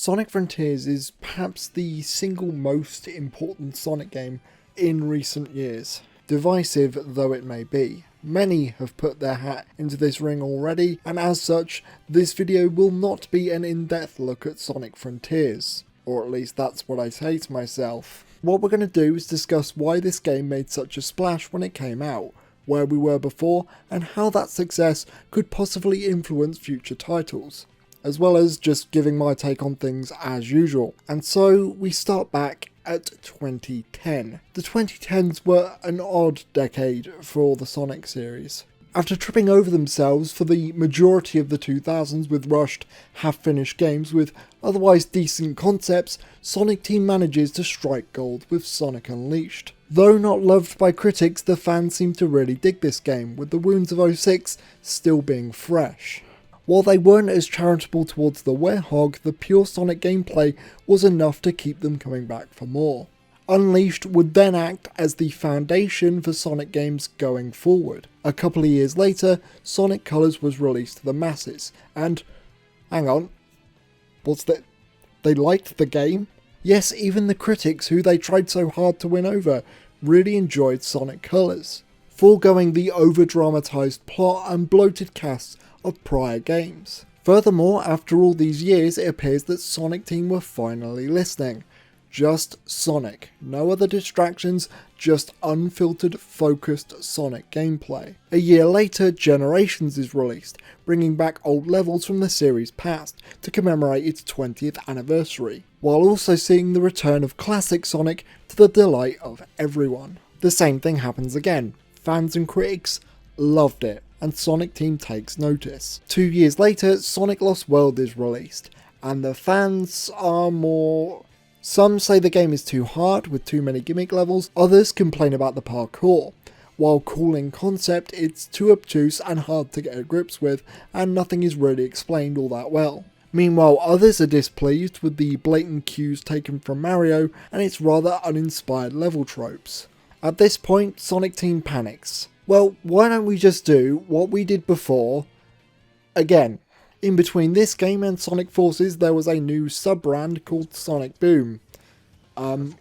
Sonic Frontiers is perhaps the single most important Sonic game in recent years, divisive though it may be. Many have put their hat into this ring already, and as such, this video will not be an in-depth look at Sonic Frontiers, or at least that's what I say to myself. What we're going to do is discuss why this game made such a splash when it came out, where we were before, and how that success could possibly influence future titles, as well as just giving my take on things as usual. And so we start back at 2010. The 2010s were an odd decade for the Sonic series. After tripping over themselves for the majority of the 2000s with rushed, half-finished games with otherwise decent concepts, Sonic Team manages to strike gold with Sonic Unleashed. Though not loved by critics, the fans seem to really dig this game, with the wounds of 06 still being fresh. While they weren't as charitable towards the Werehog, the pure Sonic gameplay was enough to keep them coming back for more. Unleashed would then act as the foundation for Sonic games going forward. A couple of years later, Sonic Colors was released to the masses, and hang on, what's that? They liked the game? Yes, even the critics who they tried so hard to win over really enjoyed Sonic Colors, foregoing the over-dramatised plot and bloated casts of prior games. Furthermore, after all these years, it appears that Sonic Team were finally listening. Just Sonic, no other distractions, just unfiltered, focused Sonic gameplay. A year later, Generations is released, bringing back old levels from the series past to commemorate its 20th anniversary, while also seeing the return of classic Sonic to the delight of everyone. The same thing happens again. Fans and critics loved it, and Sonic Team takes notice. 2 years later, Sonic Lost World is released, and the fans are more... Some say the game is too hard with too many gimmick levels, others complain about the parkour. While cool in concept, it's too obtuse and hard to get to grips with, and nothing is really explained all that well. Meanwhile, others are displeased with the blatant cues taken from Mario and its rather uninspired level tropes. At this point, Sonic Team panics. Well, why don't we just do what we did before again? In between this game and Sonic Forces, there was a new sub-brand called Sonic Boom,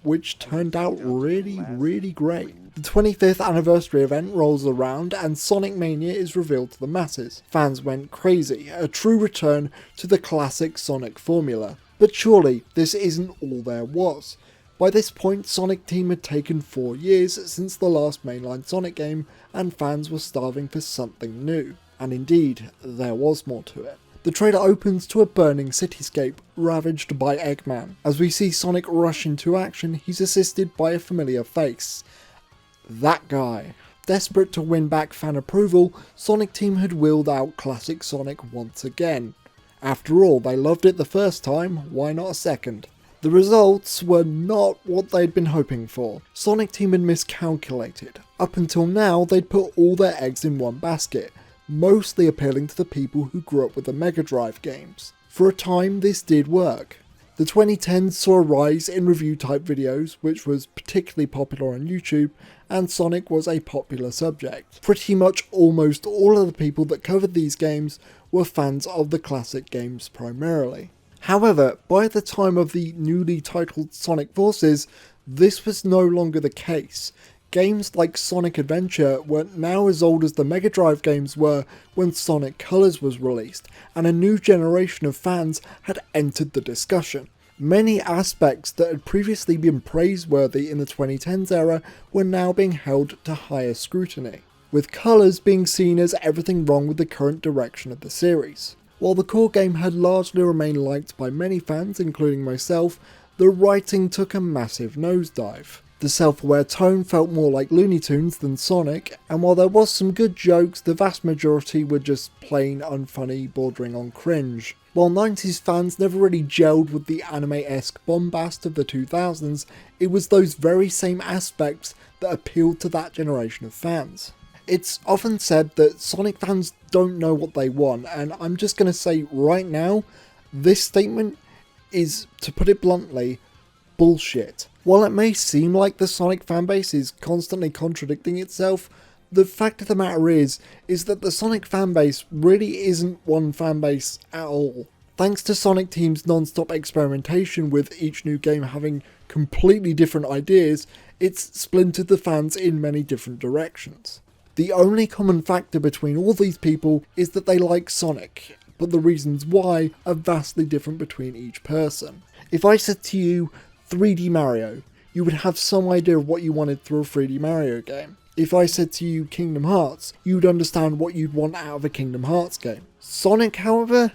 which turned out really great. The 25th anniversary event rolls around and Sonic Mania is revealed to the masses. Fans went crazy, a true return to the classic Sonic formula. But surely, this isn't all there was. By this point, Sonic Team had taken 4 years since the last mainline Sonic game, and fans were starving for something new. And indeed, there was more to it. The trailer opens to a burning cityscape, ravaged by Eggman. As we see Sonic rush into action, he's assisted by a familiar face. That guy. Desperate to win back fan approval, Sonic Team had wheeled out classic Sonic once again. After all, they loved it the first time, why not a second? The results were not what they'd been hoping for. Sonic Team had miscalculated. Up until now, they'd put all their eggs in one basket, mostly appealing to the people who grew up with the Mega Drive games. For a time, this did work. The 2010s saw a rise in review-type videos, which was particularly popular on YouTube, and Sonic was a popular subject. Pretty much almost all of the people that covered these games were fans of the classic games primarily. However, by the time of the newly titled Sonic Forces, this was no longer the case. Games like Sonic Adventure were now as old as the Mega Drive games were when Sonic Colors was released, and a new generation of fans had entered the discussion. Many aspects that had previously been praiseworthy in the 2010s era were now being held to higher scrutiny, with Colors being seen as everything wrong with the current direction of the series. While the core game had largely remained liked by many fans, including myself, the writing took a massive nosedive. The self-aware tone felt more like Looney Tunes than Sonic, and while there was some good jokes, the vast majority were just plain unfunny, bordering on cringe. While 90s fans never really gelled with the anime-esque bombast of the 2000s, it was those very same aspects that appealed to that generation of fans. It's often said that Sonic fans don't know what they want, and I'm just going to say right now, this statement is, to put it bluntly, bullshit. While it may seem like the Sonic fanbase is constantly contradicting itself, the fact of the matter is that the Sonic fanbase really isn't one fanbase at all. Thanks to Sonic Team's non-stop experimentation with each new game having completely different ideas, it's splintered the fans in many different directions. The only common factor between all these people is that they like Sonic, but the reasons why are vastly different between each person. If I said to you 3D Mario, you would have some idea of what you wanted through a 3D Mario game. If I said to you Kingdom Hearts, you'd understand what you'd want out of a Kingdom Hearts game. Sonic, however,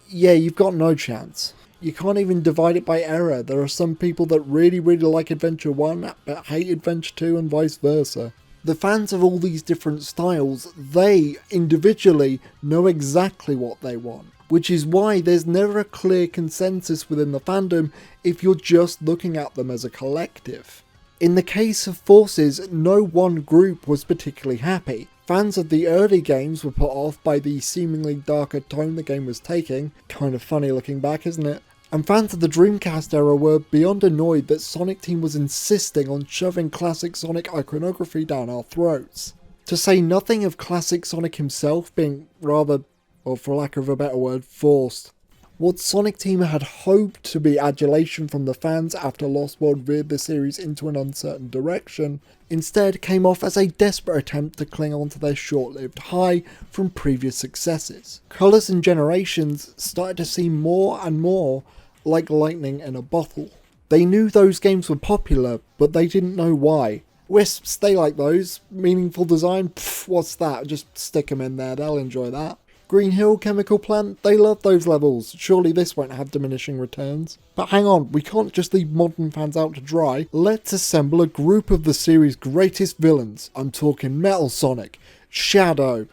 yeah, you've got no chance. You can't even divide it by era. There are some people that really like Adventure 1 but hate Adventure 2 and vice versa. The fans of all these different styles, they individually know exactly what they want, which is why there's never a clear consensus within the fandom if you're just looking at them as a collective. In the case of Forces, no one group was particularly happy. Fans of the early games were put off by the seemingly darker tone the game was taking, kind of funny looking back, isn't it? And fans of the Dreamcast era were beyond annoyed that Sonic Team was insisting on shoving classic Sonic iconography down our throats. To say nothing of classic Sonic himself being rather, or for lack of a better word, forced. What Sonic Team had hoped to be adulation from the fans after Lost World veered the series into an uncertain direction, instead came off as a desperate attempt to cling on to their short-lived high from previous successes. Colours and Generations started to seem more and more like lightning in a bottle. They knew those games were popular, but they didn't know why. Wisps, they like those. Meaningful design, pff, what's that? Just stick them in there, they'll enjoy that. Green Hill, Chemical Plant, they love those levels. Surely this won't have diminishing returns. But hang on, we can't just leave modern fans out to dry. Let's assemble a group of the series' greatest villains. I'm talking Metal Sonic, Shadow,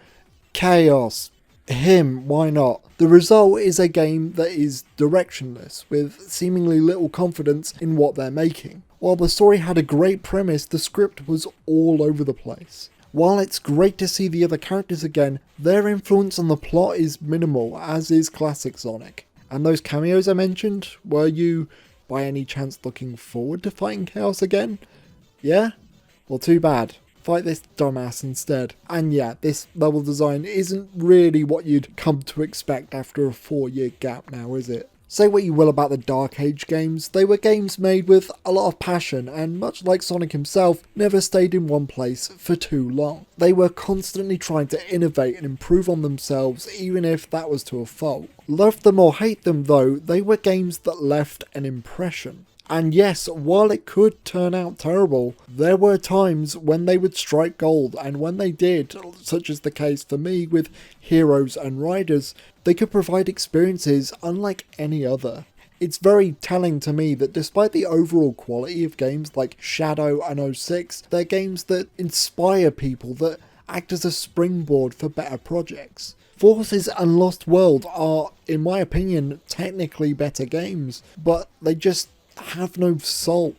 Chaos, him, why not? The result is a game that is directionless, with seemingly little confidence in what they're making. While the story had a great premise, the script was all over the place. While it's great to see the other characters again, their influence on the plot is minimal, as is classic Sonic. And those cameos I mentioned, were you, by any chance, looking forward to fighting Chaos again? Yeah? Well, too bad. Fight this dumbass instead. And yeah, this level design isn't really what you'd come to expect after a 4-year gap now, is it? Say what you will about the Dark Age games, they were games made with a lot of passion and, much like Sonic himself, never stayed in one place for too long. They were constantly trying to innovate and improve on themselves, even if that was to a fault. Love them or hate them though, they were games that left an impression. And yes, while it could turn out terrible, there were times when they would strike gold, and when they did, such as the case for me with Heroes and Riders, they could provide experiences unlike any other. It's very telling to me that despite the overall quality of games like Shadow and 06, they're games that inspire people, that act as a springboard for better projects. Forces and Lost World are, in my opinion, technically better games, but they just have no soul.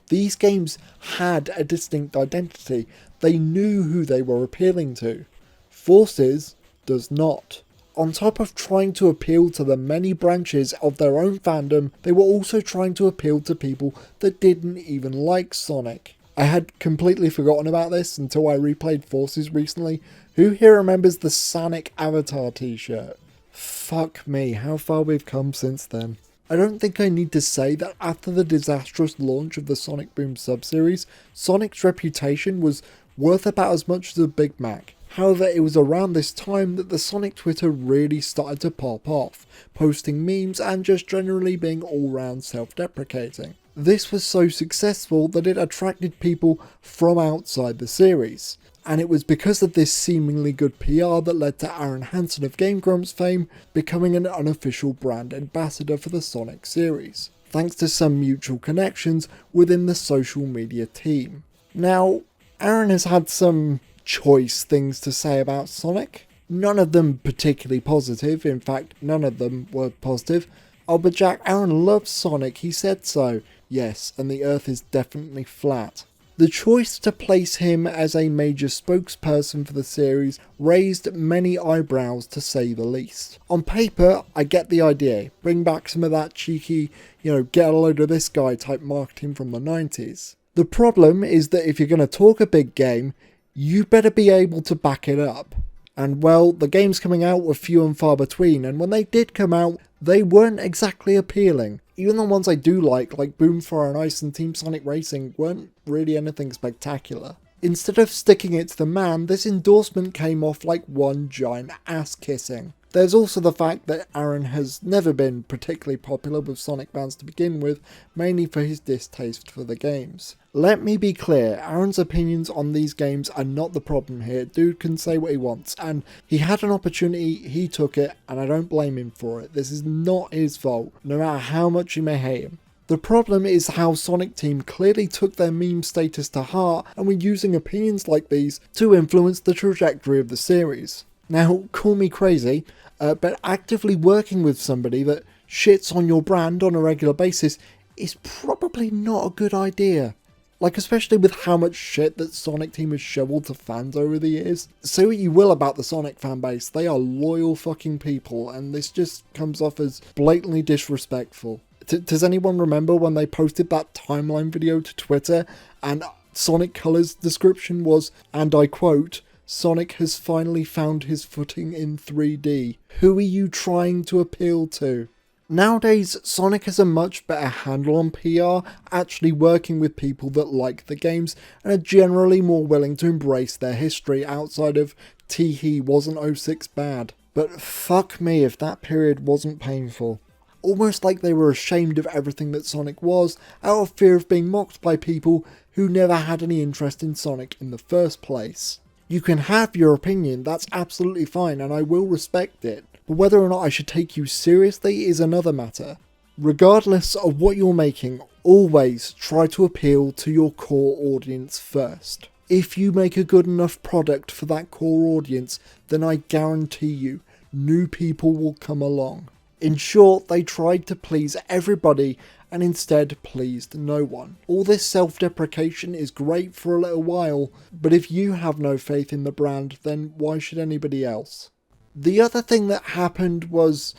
These games had a distinct identity. They knew who they were appealing to. Forces does not. On top of trying to appeal to the many branches of their own fandom, they were also trying to appeal to people that didn't even like Sonic. I had completely forgotten about this until I replayed Forces recently. Who here remembers the Sonic Avatar t-shirt? Fuck me, how far we've come since then. I don't think I need to say that after the disastrous launch of the Sonic Boom sub-series, Sonic's reputation was worth about as much as a Big Mac. However, it was around this time that the Sonic Twitter really started to pop off, posting memes and just generally being all-round self-deprecating. This was so successful that it attracted people from outside the series. And it was because of this seemingly good PR that led to Aaron Hansen of Game Grumps fame becoming an unofficial brand ambassador for the Sonic series, thanks to some mutual connections within the social media team. Now, Aaron has had some choice things to say about Sonic, none of them particularly positive, in fact none of them were positive. Oh, but Jack, Aaron loves Sonic, he said so. Yes, and the Earth is definitely flat. The choice to place him as a major spokesperson for the series raised many eyebrows to say the least. On paper, I get the idea. Bring back some of that cheeky, get a load of this guy type marketing from the 90s. The problem is that if you're going to talk a big game, you better be able to back it up. And well, the games coming out were few and far between, and when they did come out, they weren't exactly appealing. Even the ones I do like Boomfire and Ice and Team Sonic Racing, weren't really anything spectacular. Instead of sticking it to the man, this endorsement came off like one giant ass kissing. There's also the fact that Aaron has never been particularly popular with Sonic fans to begin with, mainly for his distaste for the games. Let me be clear, Aaron's opinions on these games are not the problem here. Dude can say what he wants, and he had an opportunity, he took it, and I don't blame him for it. This is not his fault, no matter how much you may hate him. The problem is how Sonic Team clearly took their meme status to heart and were using opinions like these to influence the trajectory of the series. Now, call me crazy, but actively working with somebody that shits on your brand on a regular basis is probably not a good idea. Like, especially with how much shit that Sonic Team has shoveled to fans over the years. Say what you will about the Sonic fanbase, they are loyal fucking people, and this just comes off as blatantly disrespectful. Does anyone remember when they posted that timeline video to Twitter, and Sonic Color's description was, and I quote, "Sonic has finally found his footing in 3D. Who are you trying to appeal to?" Nowadays, Sonic has a much better handle on PR, actually working with people that like the games and are generally more willing to embrace their history outside of "Teehee, wasn't '06 bad?" But fuck me if that period wasn't painful. Almost like they were ashamed of everything that Sonic was, out of fear of being mocked by people who never had any interest in Sonic in the first place. You can have your opinion, that's absolutely fine, and I will respect it, but whether or not I should take you seriously is another matter. Regardless of what you're making, always try to appeal to your core audience first. If you make a good enough product for that core audience, then I guarantee you, new people will come along. In short, they tried to please everybody and instead pleased no one. All this self-deprecation is great for a little while, but if you have no faith in the brand, then why should anybody else? The other thing that happened was,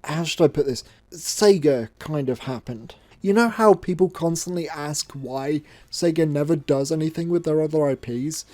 how should I put this? Sega kind of happened. You know how people constantly ask why Sega never does anything with their other IPs?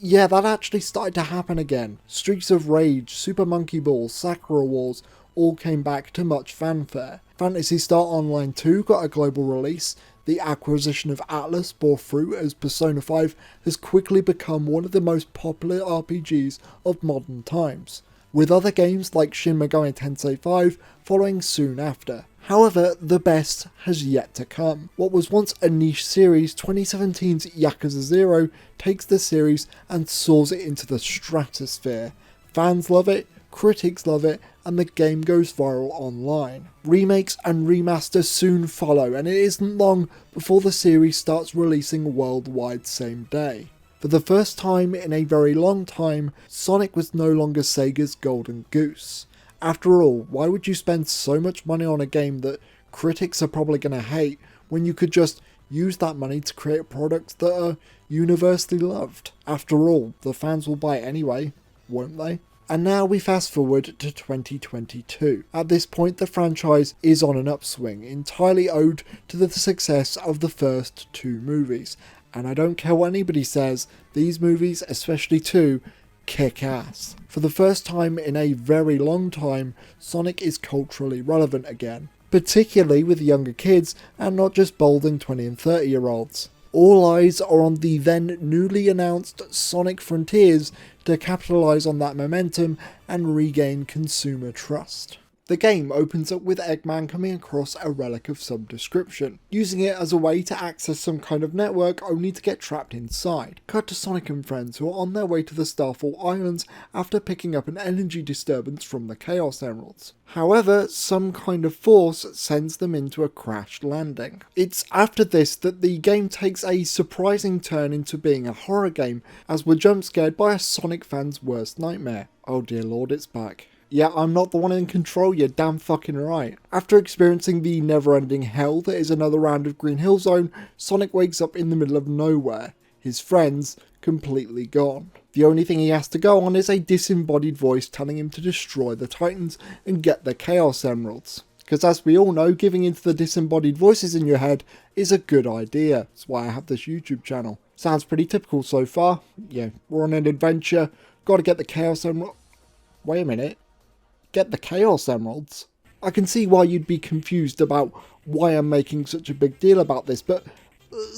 Yeah, that actually started to happen again. Streets of Rage, Super Monkey Ball, Sakura Wars all came back to much fanfare. Phantasy Star Online 2 got a global release. The acquisition of Atlas bore fruit as Persona 5 has quickly become one of the most popular RPGs of modern times, with other games like Shin Megami Tensei 5 following soon after. However, the best has yet to come. What was once a niche series, 2017's Yakuza 0 takes the series and soars it into the stratosphere. Fans love it, critics love it, and the game goes viral online. Remakes and remasters soon follow, and it isn't long before the series starts releasing worldwide same day. For the first time in a very long time, Sonic was no longer Sega's golden goose. After all, why would you spend so much money on a game that critics are probably going to hate when you could just use that money to create products that are universally loved? After all, the fans will buy it anyway, won't they? And now we fast forward to 2022. At this point, the franchise is on an upswing, entirely owed to the success of the first two movies. And I don't care what anybody says, these movies, especially two, kick ass. For the first time in a very long time, Sonic is culturally relevant again, particularly with younger kids and not just balding 20 and 30 year olds. All eyes are on the then newly announced Sonic Frontiers to capitalise on that momentum and regain consumer trust. The game opens up with Eggman coming across a relic of some description, using it as a way to access some kind of network only to get trapped inside. Cut to Sonic and friends who are on their way to the Starfall Islands after picking up an energy disturbance from the Chaos Emeralds. However, some kind of force sends them into a crash landing. It's after this that the game takes a surprising turn into being a horror game, as we're jump scared by a Sonic fan's worst nightmare. Oh dear lord, it's back. Yeah, I'm not the one in control, you're damn fucking right. After experiencing the never-ending hell that is another round of Green Hill Zone, Sonic wakes up in the middle of nowhere. His friends completely gone. The only thing he has to go on is a disembodied voice telling him to destroy the Titans and get the Chaos Emeralds. Because as we all know, giving into the disembodied voices in your head is a good idea. That's why I have this YouTube channel. Sounds pretty typical so far. Yeah, we're on an adventure, gotta get the Chaos Emeralds. Wait a minute. Get the Chaos Emeralds? I can see why you'd be confused about why I'm making such a big deal about this, but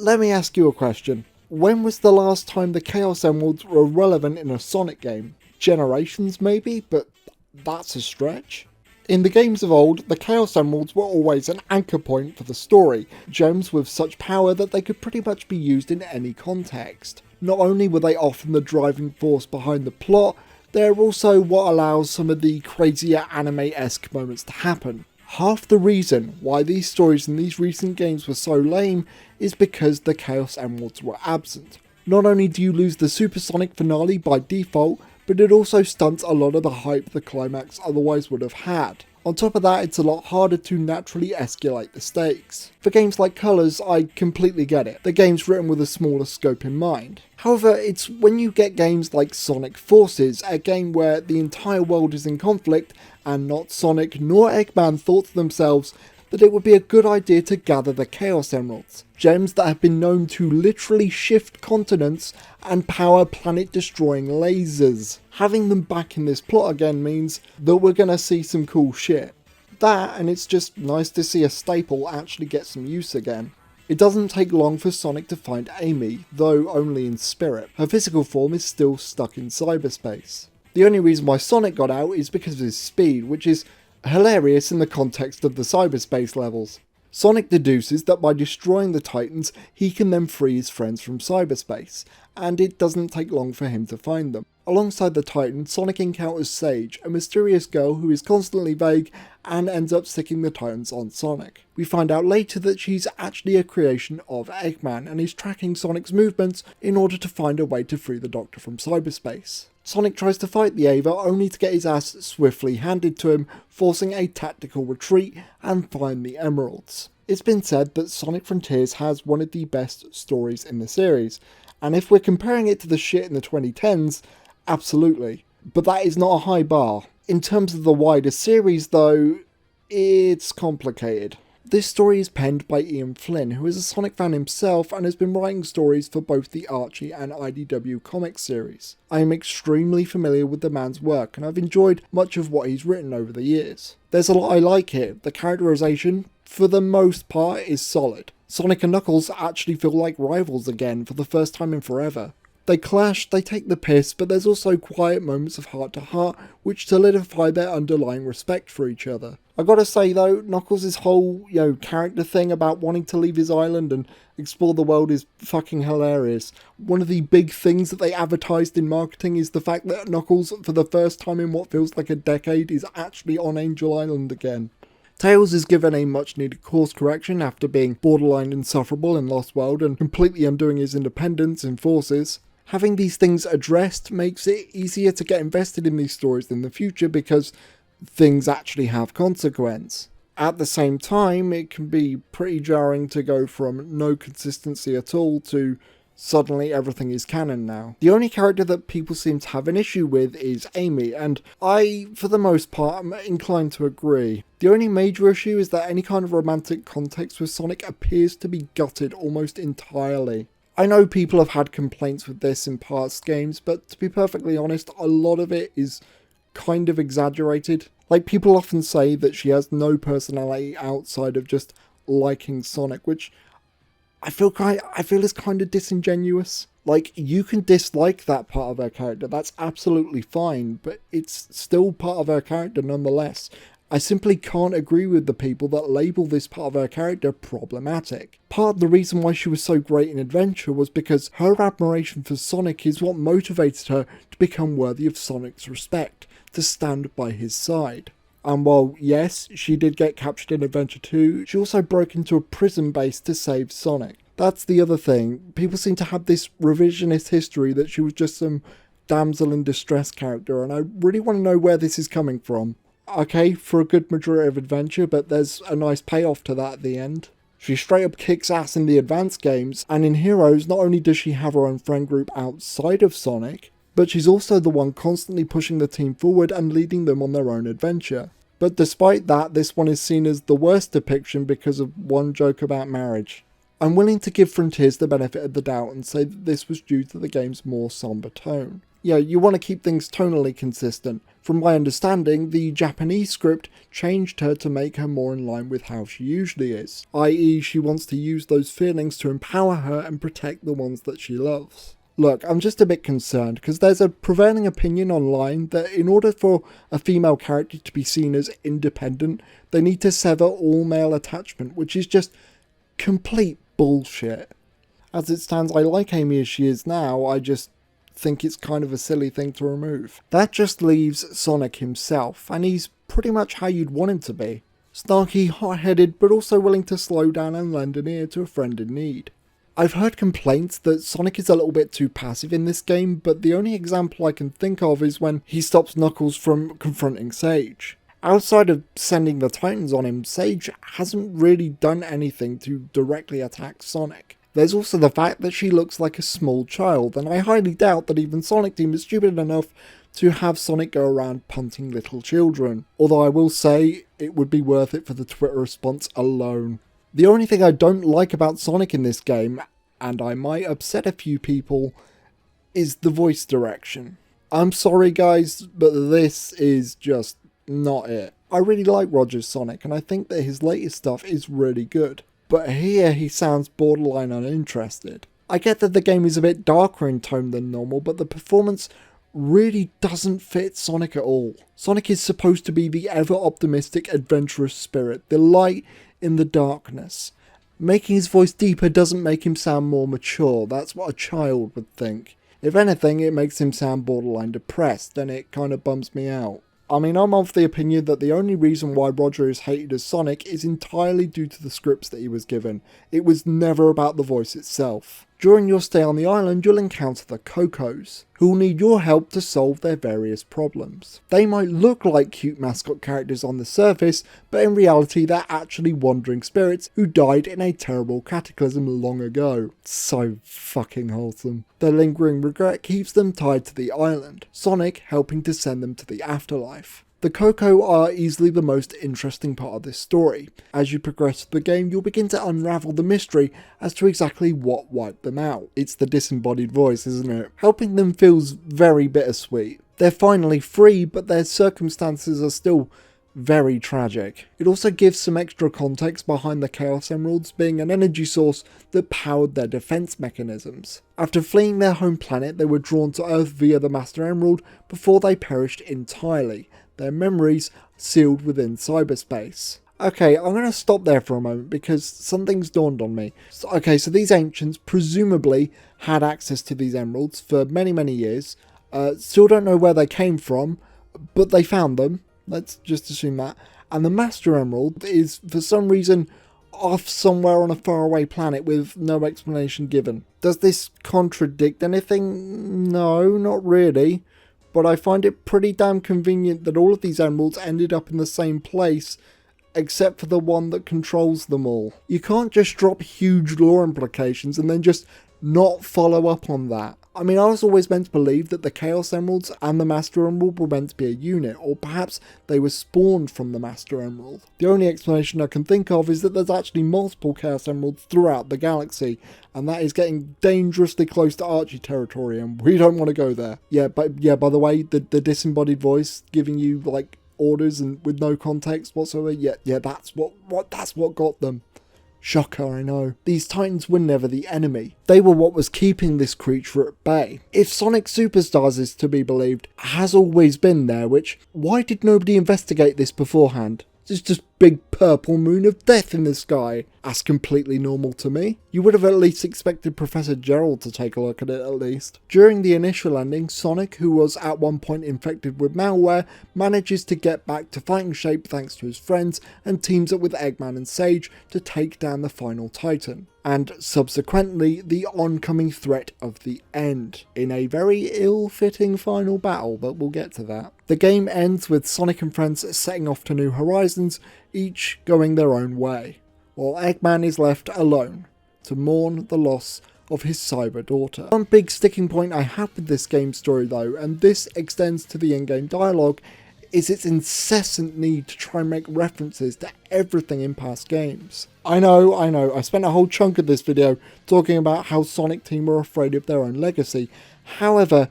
let me ask you a question. When was the last time the Chaos Emeralds were relevant in a Sonic game? Generations maybe, but that's a stretch. In the games of old, the Chaos Emeralds were always an anchor point for the story, gems with such power that they could pretty much be used in any context. Not only were they often the driving force behind the plot, they're also what allows some of the crazier anime-esque moments to happen. Half the reason why these stories in these recent games were so lame is because the Chaos Emeralds were absent. Not only do you lose the Supersonic finale by default, but it also stunts a lot of the hype the climax otherwise would have had. On top of that, it's a lot harder to naturally escalate the stakes. For games like Colors, I completely get it. The game's written with a smaller scope in mind. However, it's when you get games like Sonic Forces, a game where the entire world is in conflict, and not Sonic nor Eggman thought to themselves that it would be a good idea to gather the Chaos Emeralds, gems that have been known to literally shift continents and power planet-destroying lasers. Having them back in this plot again means that we're gonna see some cool shit. That, and it's just nice to see a staple actually get some use again. It doesn't take long for Sonic to find Amy, though only in spirit. Her physical form is still stuck in cyberspace. The only reason why Sonic got out is because of his speed, which is hilarious in the context of the cyberspace levels. Sonic deduces that by destroying the Titans, he can then free his friends from cyberspace, and it doesn't take long for him to find them. Alongside the Titans, Sonic encounters Sage, a mysterious girl who is constantly vague and ends up sticking the Titans on Sonic. We find out later that she's actually a creation of Eggman and is tracking Sonic's movements in order to find a way to free the Doctor from cyberspace. Sonic tries to fight the Ava only to get his ass swiftly handed to him, forcing a tactical retreat and find the Emeralds. It's been said that Sonic Frontiers has one of the best stories in the series, and if we're comparing it to the shit in the 2010s, absolutely. But that is not a high bar. In terms of the wider series though, it's complicated. This story is penned by Ian Flynn, who is a Sonic fan himself and has been writing stories for both the Archie and IDW comics series. I am extremely familiar with the man's work and I've enjoyed much of what he's written over the years. There's a lot I like here. The characterization, for the most part, is solid. Sonic and Knuckles actually feel like rivals again for the first time in forever. They clash, they take the piss, but there's also quiet moments of heart-to-heart which solidify their underlying respect for each other. I gotta say though, Knuckles' whole, character thing about wanting to leave his island and explore the world is fucking hilarious. One of the big things that they advertised in marketing is the fact that Knuckles, for the first time in what feels like a decade, is actually on Angel Island again. Tails is given a much needed course correction after being borderline insufferable in Lost World and completely undoing his independence in Forces. Having these things addressed makes it easier to get invested in these stories in the future because things actually have consequence. At the same time, it can be pretty jarring to go from no consistency at all to suddenly everything is canon now. The only character that people seem to have an issue with is Amy, and I, for the most part, am inclined to agree. The only major issue is that any kind of romantic context with Sonic appears to be gutted almost entirely. I know people have had complaints with this in past games, but to be perfectly honest, a lot of it is kind of exaggerated. Like, people often say that she has no personality outside of just liking Sonic, which I feel is kind of disingenuous. Like, you can dislike that part of her character, that's absolutely fine, but it's still part of her character nonetheless. I simply can't agree with the people that label this part of her character problematic. Part of the reason why she was so great in Adventure was because her admiration for Sonic is what motivated her to become worthy of Sonic's respect, to stand by his side. And while, yes, she did get captured in Adventure 2, she also broke into a prison base to save Sonic. That's the other thing. People seem to have this revisionist history that she was just some damsel in distress character, and I really want to know where this is coming from. Okay, for a good majority of Adventure, but there's a nice payoff to that at the end. She straight up kicks ass in the advanced games, and in Heroes, not only does she have her own friend group outside of Sonic, but she's also the one constantly pushing the team forward and leading them on their own adventure. But despite that, this one is seen as the worst depiction because of one joke about marriage. I'm willing to give Frontiers the benefit of the doubt and say that this was due to the game's more somber tone. Yeah, you want to keep things tonally consistent. From my understanding, the Japanese script changed her to make her more in line with how she usually is, i.e. she wants to use those feelings to empower her and protect the ones that she loves. Look, I'm just a bit concerned because there's a prevailing opinion online that in order for a female character to be seen as independent, they need to sever all male attachment, which is just complete bullshit. As it stands, I like Amy as she is now, I just think it's kind of a silly thing to remove. That just leaves Sonic himself, and he's pretty much how you'd want him to be. Snarky, hot-headed, but also willing to slow down and lend an ear to a friend in need. I've heard complaints that Sonic is a little bit too passive in this game, but the only example I can think of is when he stops Knuckles from confronting Sage. Outside of sending the Titans on him, Sage hasn't really done anything to directly attack Sonic. There's also the fact that she looks like a small child, and I highly doubt that even Sonic Team is stupid enough to have Sonic go around punting little children. Although I will say, it would be worth it for the Twitter response alone. The only thing I don't like about Sonic in this game, and I might upset a few people, is the voice direction. I'm sorry guys, but this is just not it. I really like Roger's Sonic, and I think that his latest stuff is really good. But here he sounds borderline uninterested. I get that the game is a bit darker in tone than normal, but the performance really doesn't fit Sonic at all. Sonic is supposed to be the ever-optimistic, adventurous spirit, the light in the darkness. Making his voice deeper doesn't make him sound more mature, that's what a child would think. If anything, it makes him sound borderline depressed, and it kind of bums me out. I mean, I'm of the opinion that the only reason why Roger is hated as Sonic is entirely due to the scripts that he was given. It was never about the voice itself. During your stay on the island, you'll encounter the Cocos, who will need your help to solve their various problems. They might look like cute mascot characters on the surface, but in reality they're actually wandering spirits who died in a terrible cataclysm long ago. So fucking wholesome. Their lingering regret keeps them tied to the island, Sonic helping to send them to the afterlife. The Coco are easily the most interesting part of this story. As you progress through the game, you'll begin to unravel the mystery as to exactly what wiped them out. It's the disembodied voice, isn't it? Helping them feels very bittersweet. They're finally free, but their circumstances are still very tragic. It also gives some extra context behind the Chaos Emeralds being an energy source that powered their defense mechanisms. After fleeing their home planet, they were drawn to Earth via the Master Emerald before they perished entirely, their memories sealed within cyberspace. Okay, I'm going to stop there for a moment because something's dawned on me. So these ancients presumably had access to these emeralds for many years. Still don't know where they came from, but they found them. Let's just assume that. And the Master Emerald is, for some reason, off somewhere on a faraway planet with no explanation given. Does this contradict anything? No, not really. But I find it pretty damn convenient that all of these emeralds ended up in the same place, except for the one that controls them all. You can't just drop huge lore implications and then just not follow up on that. I mean, I was always meant to believe that the Chaos Emeralds and the Master Emerald were meant to be a unit, or perhaps they were spawned from the Master Emerald. The only explanation I can think of is that there's actually multiple Chaos Emeralds throughout the galaxy, and that is getting dangerously close to Archie territory, and we don't want to go there. By the way, the disembodied voice giving you, like, orders and with no context whatsoever, that's what got them. Shocker, I know. These Titans were never the enemy. They were what was keeping this creature at bay. If Sonic Superstars is to be believed, has always been there, why did nobody investigate this beforehand? There's just big purple moon of death in the sky. That's completely normal to me. You would have at least expected Professor Gerald to take a look at it at least. During the initial ending, Sonic, who was at one point infected with malware, manages to get back to fighting shape thanks to his friends and teams up with Eggman and Sage to take down the final Titan. And subsequently, the oncoming threat of the end, in a very ill-fitting final battle, but we'll get to that. The game ends with Sonic and friends setting off to new horizons, each going their own way, while Eggman is left alone to mourn the loss of his cyber daughter. One big sticking point I have with this game's story though, and this extends to the in-game dialogue, is its incessant need to try and make references to everything in past games. I know, I spent a whole chunk of this video talking about how Sonic Team are afraid of their own legacy. However,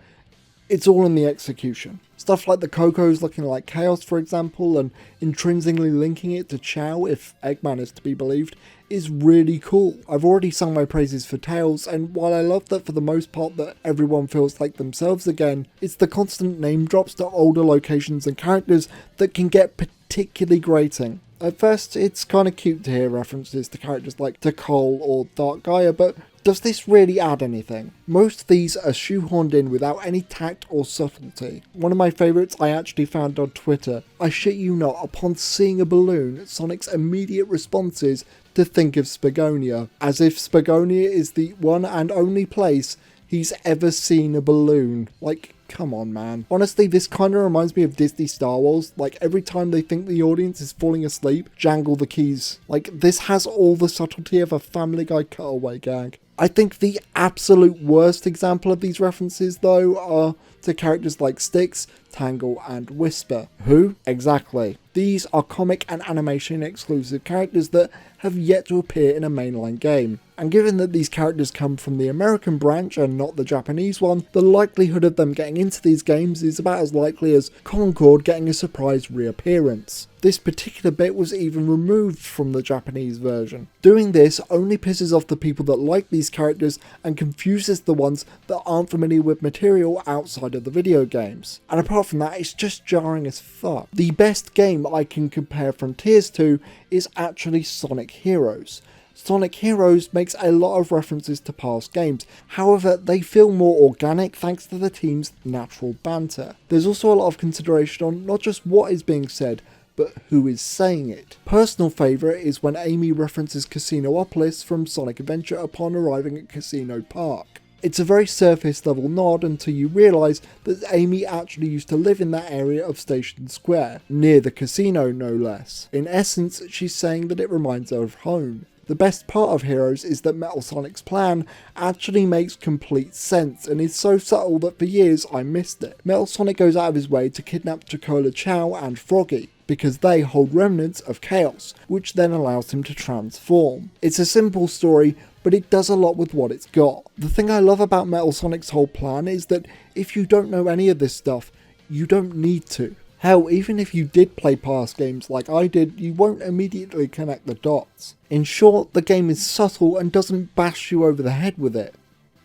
It's all in the execution. Stuff like the Cocos looking like chaos, for example, and intrinsically linking it to Chow, if Eggman is to be believed, is really cool. I've already sung my praises for Tails, and while I love that for the most part that everyone feels like themselves again, it's the constant name drops to older locations and characters that can get particularly grating. At first, it's kind of cute to hear references to characters like Tikal or Dark Gaia, but does this really add anything? Most of these are shoehorned in without any tact or subtlety. One of my favourites I actually found on Twitter. I shit you not, upon seeing a balloon, Sonic's immediate response is to think of Spagonia, as if Spagonia is the one and only place he's ever seen a balloon. Like, come on, man. Honestly, this kind of reminds me of Disney Star Wars. Like, every time they think the audience is falling asleep, jangle the keys. Like, this has all the subtlety of a Family Guy cutaway gag. I think the absolute worst example of these references, though, are to characters like Styx, Tangle, and Whisper. Who? Exactly. These are comic and animation exclusive characters that have yet to appear in a mainline game. And given that these characters come from the American branch and not the Japanese one, the likelihood of them getting into these games is about as likely as Concord getting a surprise reappearance. This particular bit was even removed from the Japanese version. Doing this only pisses off the people that like these characters and confuses the ones that aren't familiar with material outside of the video games. And apart from that, it's just jarring as fuck. The best game I can compare Frontiers to is actually Sonic Heroes. Sonic Heroes makes a lot of references to past games, however they feel more organic thanks to the team's natural banter. There's also a lot of consideration on not just what is being said, but who is saying it. Personal favourite is when Amy references Casinoopolis from Sonic Adventure upon arriving at Casino Park. It's a very surface level nod until you realise that Amy actually used to live in that area of Station Square, near the casino no less. In essence, she's saying that it reminds her of home. The best part of Heroes is that Metal Sonic's plan actually makes complete sense and is so subtle that for years I missed it. Metal Sonic goes out of his way to kidnap Chocola Chow and Froggy, because they hold remnants of chaos, which then allows him to transform. It's a simple story, but it does a lot with what it's got. The thing I love about Metal Sonic's whole plan is that if you don't know any of this stuff, you don't need to. Hell, even if you did play past games like I did, you won't immediately connect the dots. In short, the game is subtle and doesn't bash you over the head with it.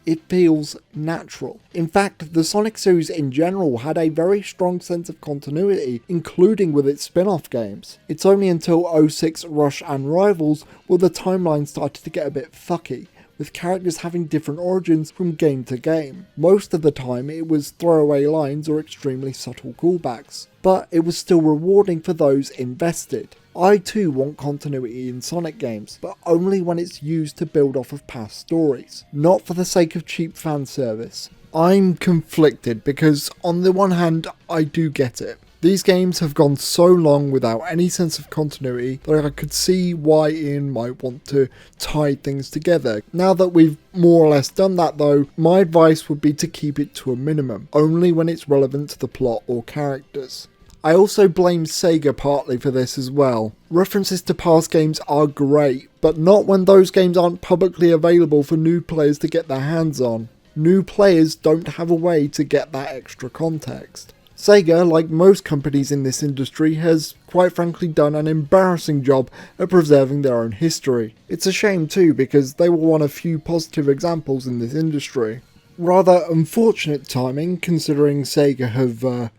It feels natural. In fact, the Sonic series in general had a very strong sense of continuity, including with its spin-off games. It's only until 06 Rush and Rivals where the timeline started to get a bit fucky, with characters having different origins from game to game. Most of the time it was throwaway lines or extremely subtle callbacks, but it was still rewarding for those invested. I too want continuity in Sonic games, but only when it's used to build off of past stories, not for the sake of cheap fan service. I'm conflicted because on the one hand I do get it. These games have gone so long without any sense of continuity that I could see why Ian might want to tie things together. Now that we've more or less done that though, my advice would be to keep it to a minimum, only when it's relevant to the plot or characters. I also blame Sega partly for this as well. References to past games are great, but not when those games aren't publicly available for new players to get their hands on. New players don't have a way to get that extra context. Sega, like most companies in this industry, has quite frankly done an embarrassing job at preserving their own history. It's a shame too, because they were one of few positive examples in this industry. Rather unfortunate timing, considering Sega have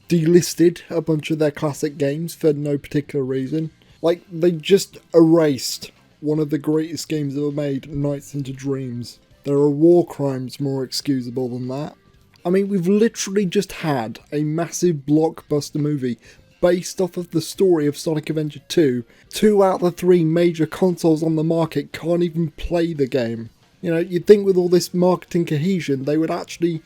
delisted a bunch of their classic games for no particular reason. Like, they just erased one of the greatest games ever made, Nights into Dreams. There are war crimes more excusable than that. I mean, we've literally just had a massive blockbuster movie based off of the story of Sonic Adventure 2. 2 out of the 3 major consoles on the market can't even play the game. You know, you'd think with all this marketing cohesion they would actually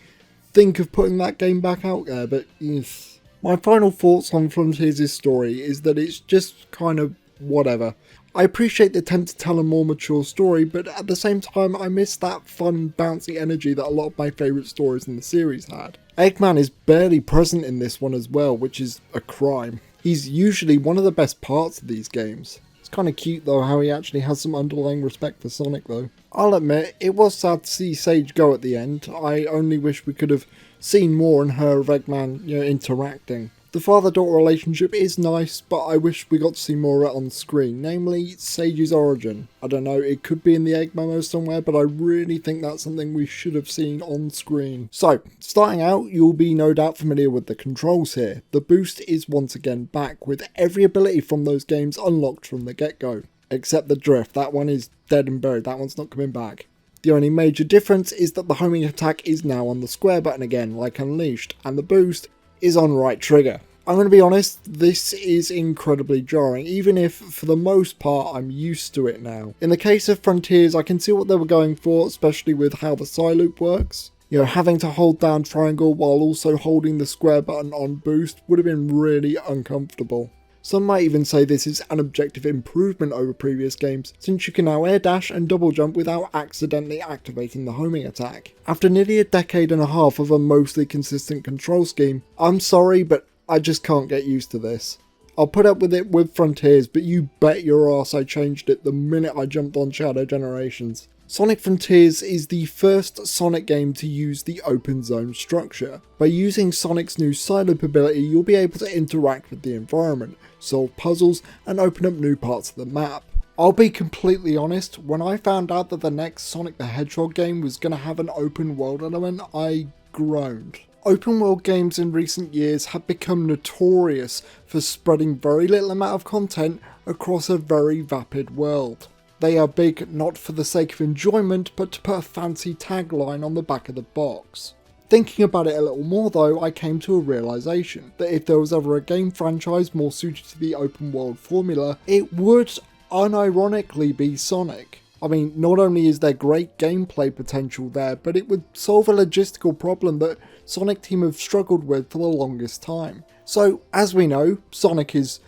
think of putting that game back out there, but yes. My final thoughts on Frontiers' story is that it's just kind of whatever. I appreciate the attempt to tell a more mature story, but at the same time I miss that fun, bouncy energy that a lot of my favourite stories in the series had. Eggman is barely present in this one as well, which is a crime. He's usually one of the best parts of these games. It's kind of cute though how he actually has some underlying respect for Sonic though. I'll admit, it was sad to see Sage go at the end. I only wish we could have seen more and her of Eggman, interacting. The father-daughter relationship is nice, but I wish we got to see more of it on screen, namely Sage's origin. I don't know, it could be in the egg memo somewhere, but I really think that's something we should have seen on screen. So, starting out, you'll be no doubt familiar with the controls here. The boost is once again back, with every ability from those games unlocked from the get-go. Except the drift, that one is dead and buried, that one's not coming back. The only major difference is that the homing attack is now on the square button again, like Unleashed, and the boost is on right trigger. I'm going to be honest, this is incredibly jarring, even if for the most part I'm used to it now. In the case of Frontiers, I can see what they were going for, especially with how the side loop works. Having to hold down triangle while also holding the square button on boost would have been really uncomfortable. Some might even say this is an objective improvement over previous games, since you can now air dash and double jump without accidentally activating the homing attack. After nearly a decade and a half of a mostly consistent control scheme, I'm sorry, but I just can't get used to this. I'll put up with it with Frontiers, but you bet your ass I changed it the minute I jumped on Shadow Generations. Sonic Frontiers is the first Sonic game to use the open zone structure. By using Sonic's new side loop ability, you'll be able to interact with the environment, solve puzzles, and open up new parts of the map. I'll be completely honest, when I found out that the next Sonic the Hedgehog game was going to have an open world element, I groaned. Open world games in recent years have become notorious for spreading very little amount of content across a very vapid world. They are big not for the sake of enjoyment, but to put a fancy tagline on the back of the box. Thinking about it a little more though, I came to a realisation that if there was ever a game franchise more suited to the open world formula, it would unironically be Sonic. I mean, not only is there great gameplay potential there, but it would solve a logistical problem that Sonic Team have struggled with for the longest time. So, as we know, Sonic is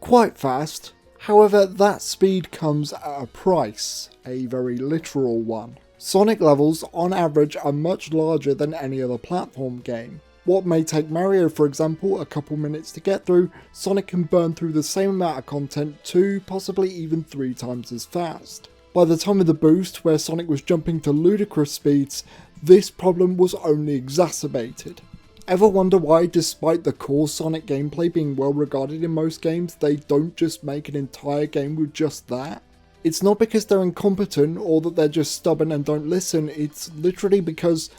quite fast. However, that speed comes at a price, a very literal one. Sonic levels, on average, are much larger than any other platform game. What may take Mario, for example, a couple minutes to get through, Sonic can burn through the same amount of content 2, possibly even 3 times as fast. By the time of the boost, where Sonic was jumping to ludicrous speeds, this problem was only exacerbated. Ever wonder why, despite the core Sonic gameplay being well regarded in most games, they don't just make an entire game with just that? It's not because they're incompetent or that they're just stubborn and don't listen, it's literally because,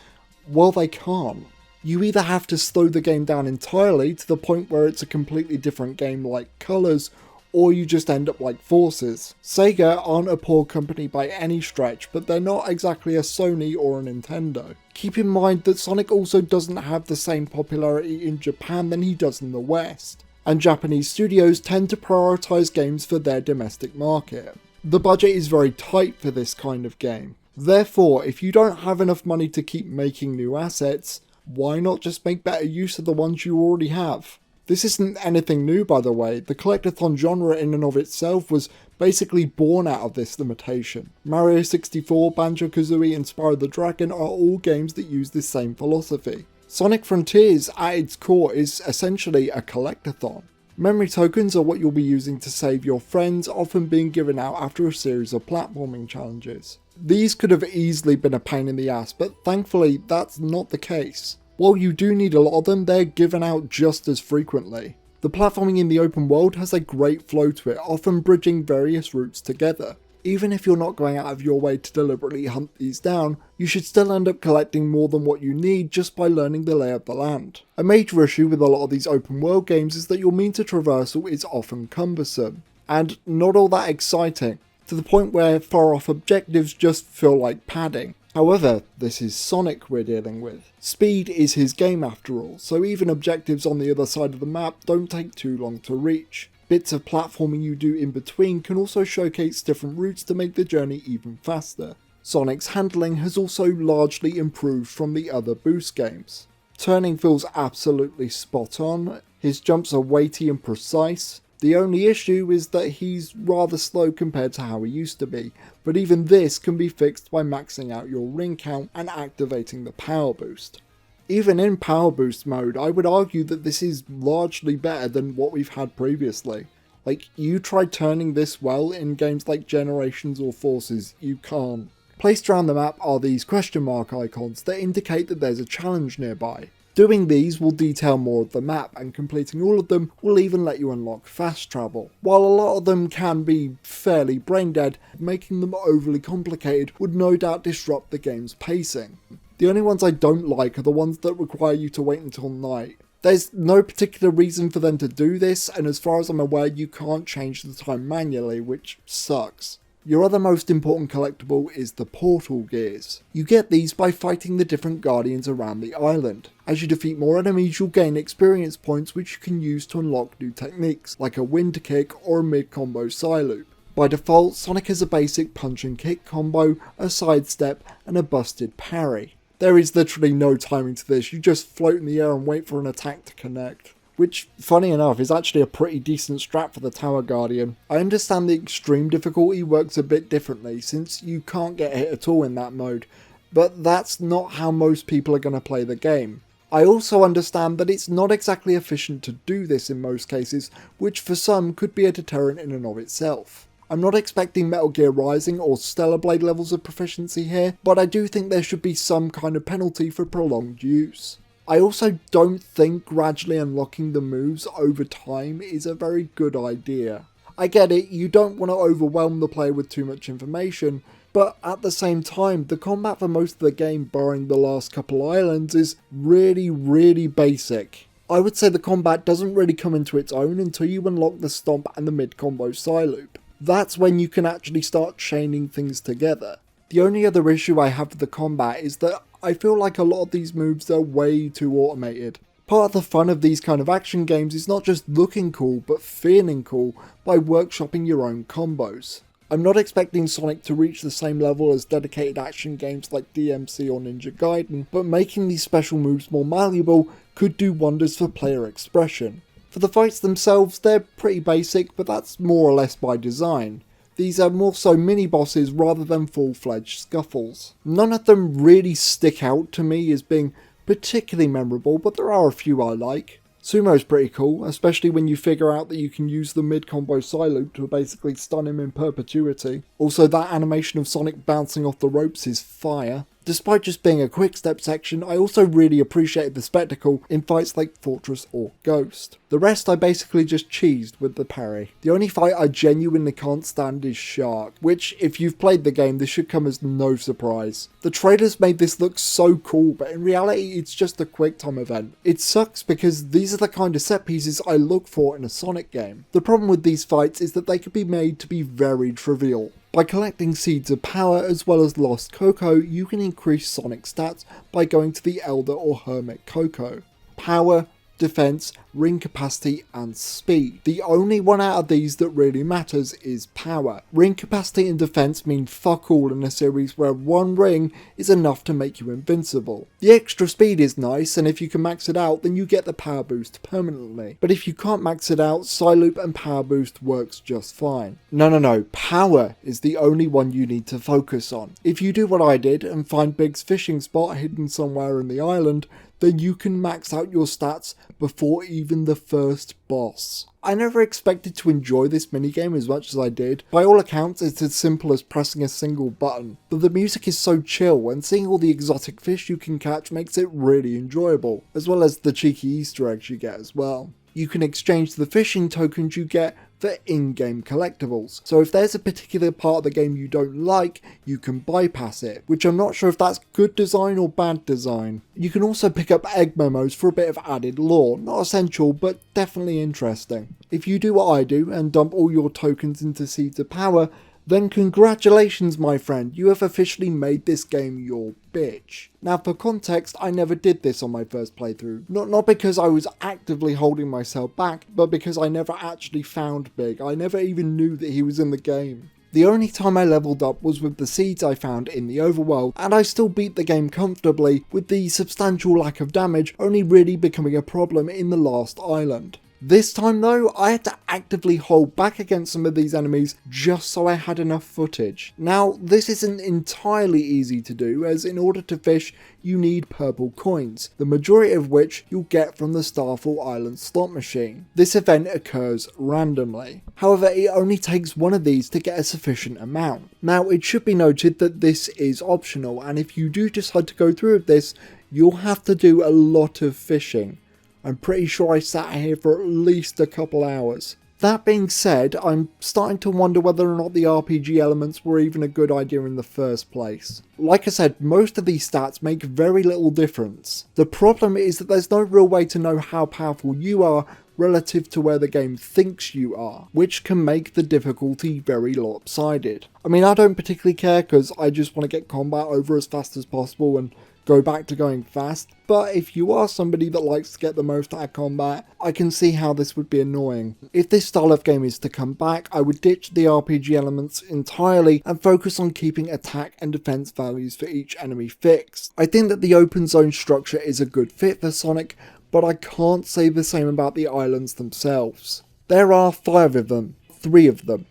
well, they can't. You either have to slow the game down entirely to the point where it's a completely different game like Colors, or you just end up like Forces. Sega aren't a poor company by any stretch, but they're not exactly a Sony or a Nintendo. Keep in mind that Sonic also doesn't have the same popularity in Japan than he does in the West, and Japanese studios tend to prioritise games for their domestic market. The budget is very tight for this kind of game. Therefore, if you don't have enough money to keep making new assets, why not just make better use of the ones you already have? This isn't anything new, by the way. The collectathon genre in and of itself was basically born out of this limitation. Mario 64, Banjo-Kazooie and Spyro the Dragon are all games that use this same philosophy. Sonic Frontiers, at its core, is essentially a collectathon. Memory tokens are what you'll be using to save your friends, often being given out after a series of platforming challenges. These could have easily been a pain in the ass, but thankfully that's not the case. While you do need a lot of them, they're given out just as frequently. The platforming in the open world has a great flow to it, often bridging various routes together. Even if you're not going out of your way to deliberately hunt these down, you should still end up collecting more than what you need just by learning the lay of the land. A major issue with a lot of these open world games is that your means of traversal is often cumbersome, and not all that exciting, to the point where far off objectives just feel like padding. However, this is Sonic we're dealing with. Speed is his game after all, so even objectives on the other side of the map don't take too long to reach. Bits of platforming you do in between can also showcase different routes to make the journey even faster. Sonic's handling has also largely improved from the other Boost games. Turning feels absolutely spot on, his jumps are weighty and precise. The only issue is that he's rather slow compared to how he used to be, but even this can be fixed by maxing out your ring count and activating the power boost. Even in power boost mode, I would argue that this is largely better than what we've had previously. Like, you try turning this well in games like Generations or Forces, you can't. Placed around the map are these question mark icons that indicate that there's a challenge nearby. Doing these will detail more of the map, and completing all of them will even let you unlock fast travel. While a lot of them can be fairly brain dead, making them overly complicated would no doubt disrupt the game's pacing. The only ones I don't like are the ones that require you to wait until night. There's no particular reason for them to do this, and as far as I'm aware you can't change the time manually, which sucks. Your other most important collectible is the portal gears. You get these by fighting the different guardians around the island. As you defeat more enemies, you'll gain experience points which you can use to unlock new techniques, like a wind kick or a mid-combo side loop. By default, Sonic has a basic punch and kick combo, a sidestep, and a busted parry. There is literally no timing to this, you just float in the air and wait for an attack to connect. Which, funny enough, is actually a pretty decent strat for the Tower Guardian. I understand the extreme difficulty works a bit differently, since you can't get hit at all in that mode, but that's not how most people are going to play the game. I also understand that it's not exactly efficient to do this in most cases, which for some could be a deterrent in and of itself. I'm not expecting Metal Gear Rising or Stellar Blade levels of proficiency here, but I do think there should be some kind of penalty for prolonged use. I also don't think gradually unlocking the moves over time is a very good idea. I get it, you don't want to overwhelm the player with too much information, but at the same time, the combat for most of the game, barring the last couple islands, is really basic. I would say the combat doesn't really come into its own until you unlock the stomp and the mid-combo side loop. That's when you can actually start chaining things together. The only other issue I have with the combat is that I feel like a lot of these moves are way too automated. Part of the fun of these kind of action games is not just looking cool, but feeling cool by workshopping your own combos. I'm not expecting Sonic to reach the same level as dedicated action games like DMC or Ninja Gaiden, but making these special moves more malleable could do wonders for player expression. For the fights themselves, they're pretty basic, but that's more or less by design. These are more so mini-bosses rather than full-fledged scuffles. None of them really stick out to me as being particularly memorable, but there are a few I like. Sumo's pretty cool, especially when you figure out that you can use the mid-combo side loop to basically stun him in perpetuity. Also, that animation of Sonic bouncing off the ropes is fire. Despite just being a quick step section, I also really appreciated the spectacle in fights like Fortress or Ghost. The rest I basically just cheesed with the parry. The only fight I genuinely can't stand is Shark, which if you've played the game this should come as no surprise. The trailers made this look so cool, but in reality it's just a quick time event. It sucks because these are the kind of set pieces I look for in a Sonic game. The problem with these fights is that they could be made to be very trivial. By collecting Seeds of Power as well as Lost Cocoa, you can increase Sonic stats by going to the Elder or Hermit Cocoa. Power, Defense, Ring Capacity and Speed. The only one out of these that really matters is Power. Ring Capacity and Defense mean fuck all in a series where one ring is enough to make you invincible. The extra speed is nice, and if you can max it out then you get the power boost permanently. But if you can't max it out, Side Loop and Power Boost works just fine. No, Power is the only one you need to focus on. If you do what I did and find Big's fishing spot hidden somewhere in the island, then you can max out your stats before even the first boss. I never expected to enjoy this minigame as much as I did. By all accounts it's as simple as pressing a single button, but the music is so chill and seeing all the exotic fish you can catch makes it really enjoyable, as well as the cheeky Easter eggs you get as well. You can exchange the fishing tokens you get for in-game collectibles. So if there's a particular part of the game you don't like, you can bypass it, which I'm not sure if that's good design or bad design. You can also pick up egg memos for a bit of added lore, not essential but definitely interesting. If you do what I do and dump all your tokens into Seeds of Power, then congratulations my friend, you have officially made this game your bitch. Now for context, I never did this on my first playthrough. Not because I was actively holding myself back, but because I never actually found Big. I never even knew that he was in the game. The only time I leveled up was with the seeds I found in the overworld, and I still beat the game comfortably, with the substantial lack of damage only really becoming a problem in the last island. This time though, I had to actively hold back against some of these enemies just so I had enough footage. Now, this isn't entirely easy to do, as in order to fish, you need purple coins, the majority of which you'll get from the Starfall Island slot machine. This event occurs randomly. However, it only takes one of these to get a sufficient amount. Now, it should be noted that this is optional, and if you do decide to go through with this, you'll have to do a lot of fishing. I'm pretty sure I sat here for at least a couple hours. That being said, I'm starting to wonder whether or not the RPG elements were even a good idea in the first place. Like I said, most of these stats make very little difference. The problem is that there's no real way to know how powerful you are relative to where the game thinks you are, which can make the difficulty very lopsided. I mean, I don't particularly care because I just want to get combat over as fast as possible and go back to going fast, but if you are somebody that likes to get the most out of combat, I can see how this would be annoying. If this style of game is to come back, I would ditch the RPG elements entirely and focus on keeping attack and defense values for each enemy fixed. I think that the open zone structure is a good fit for Sonic, but I can't say the same about the islands themselves. There are 5 of them, 3 of them.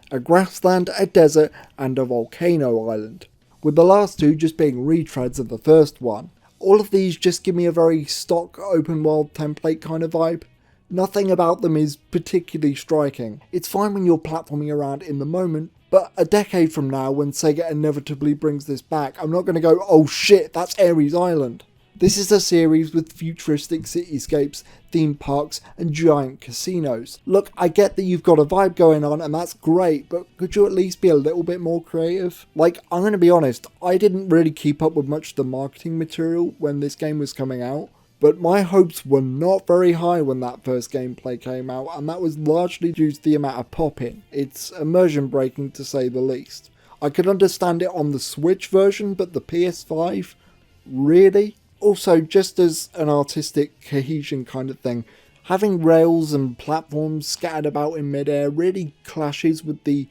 A grassland, a desert, and a volcano island, with the last 2 just being retreads of the first one. All of these just give me a very stock open world template kind of vibe. Nothing about them is particularly striking. It's fine when you're platforming around in the moment, but a decade from now when Sega inevitably brings this back, I'm not going to go, oh shit, that's Ares Island. This is a series with futuristic cityscapes, theme parks, and giant casinos. Look, I get that you've got a vibe going on and that's great, but could you at least be a little bit more creative? Like, I'm going to be honest, I didn't really keep up with much of the marketing material when this game was coming out, but my hopes were not very high when that first gameplay came out, and that was largely due to the amount of pop-in. It's immersion breaking to say the least. I could understand it on the Switch version, but the PS5? Really? Also, just as an artistic cohesion kind of thing, having rails and platforms scattered about in midair really clashes with the,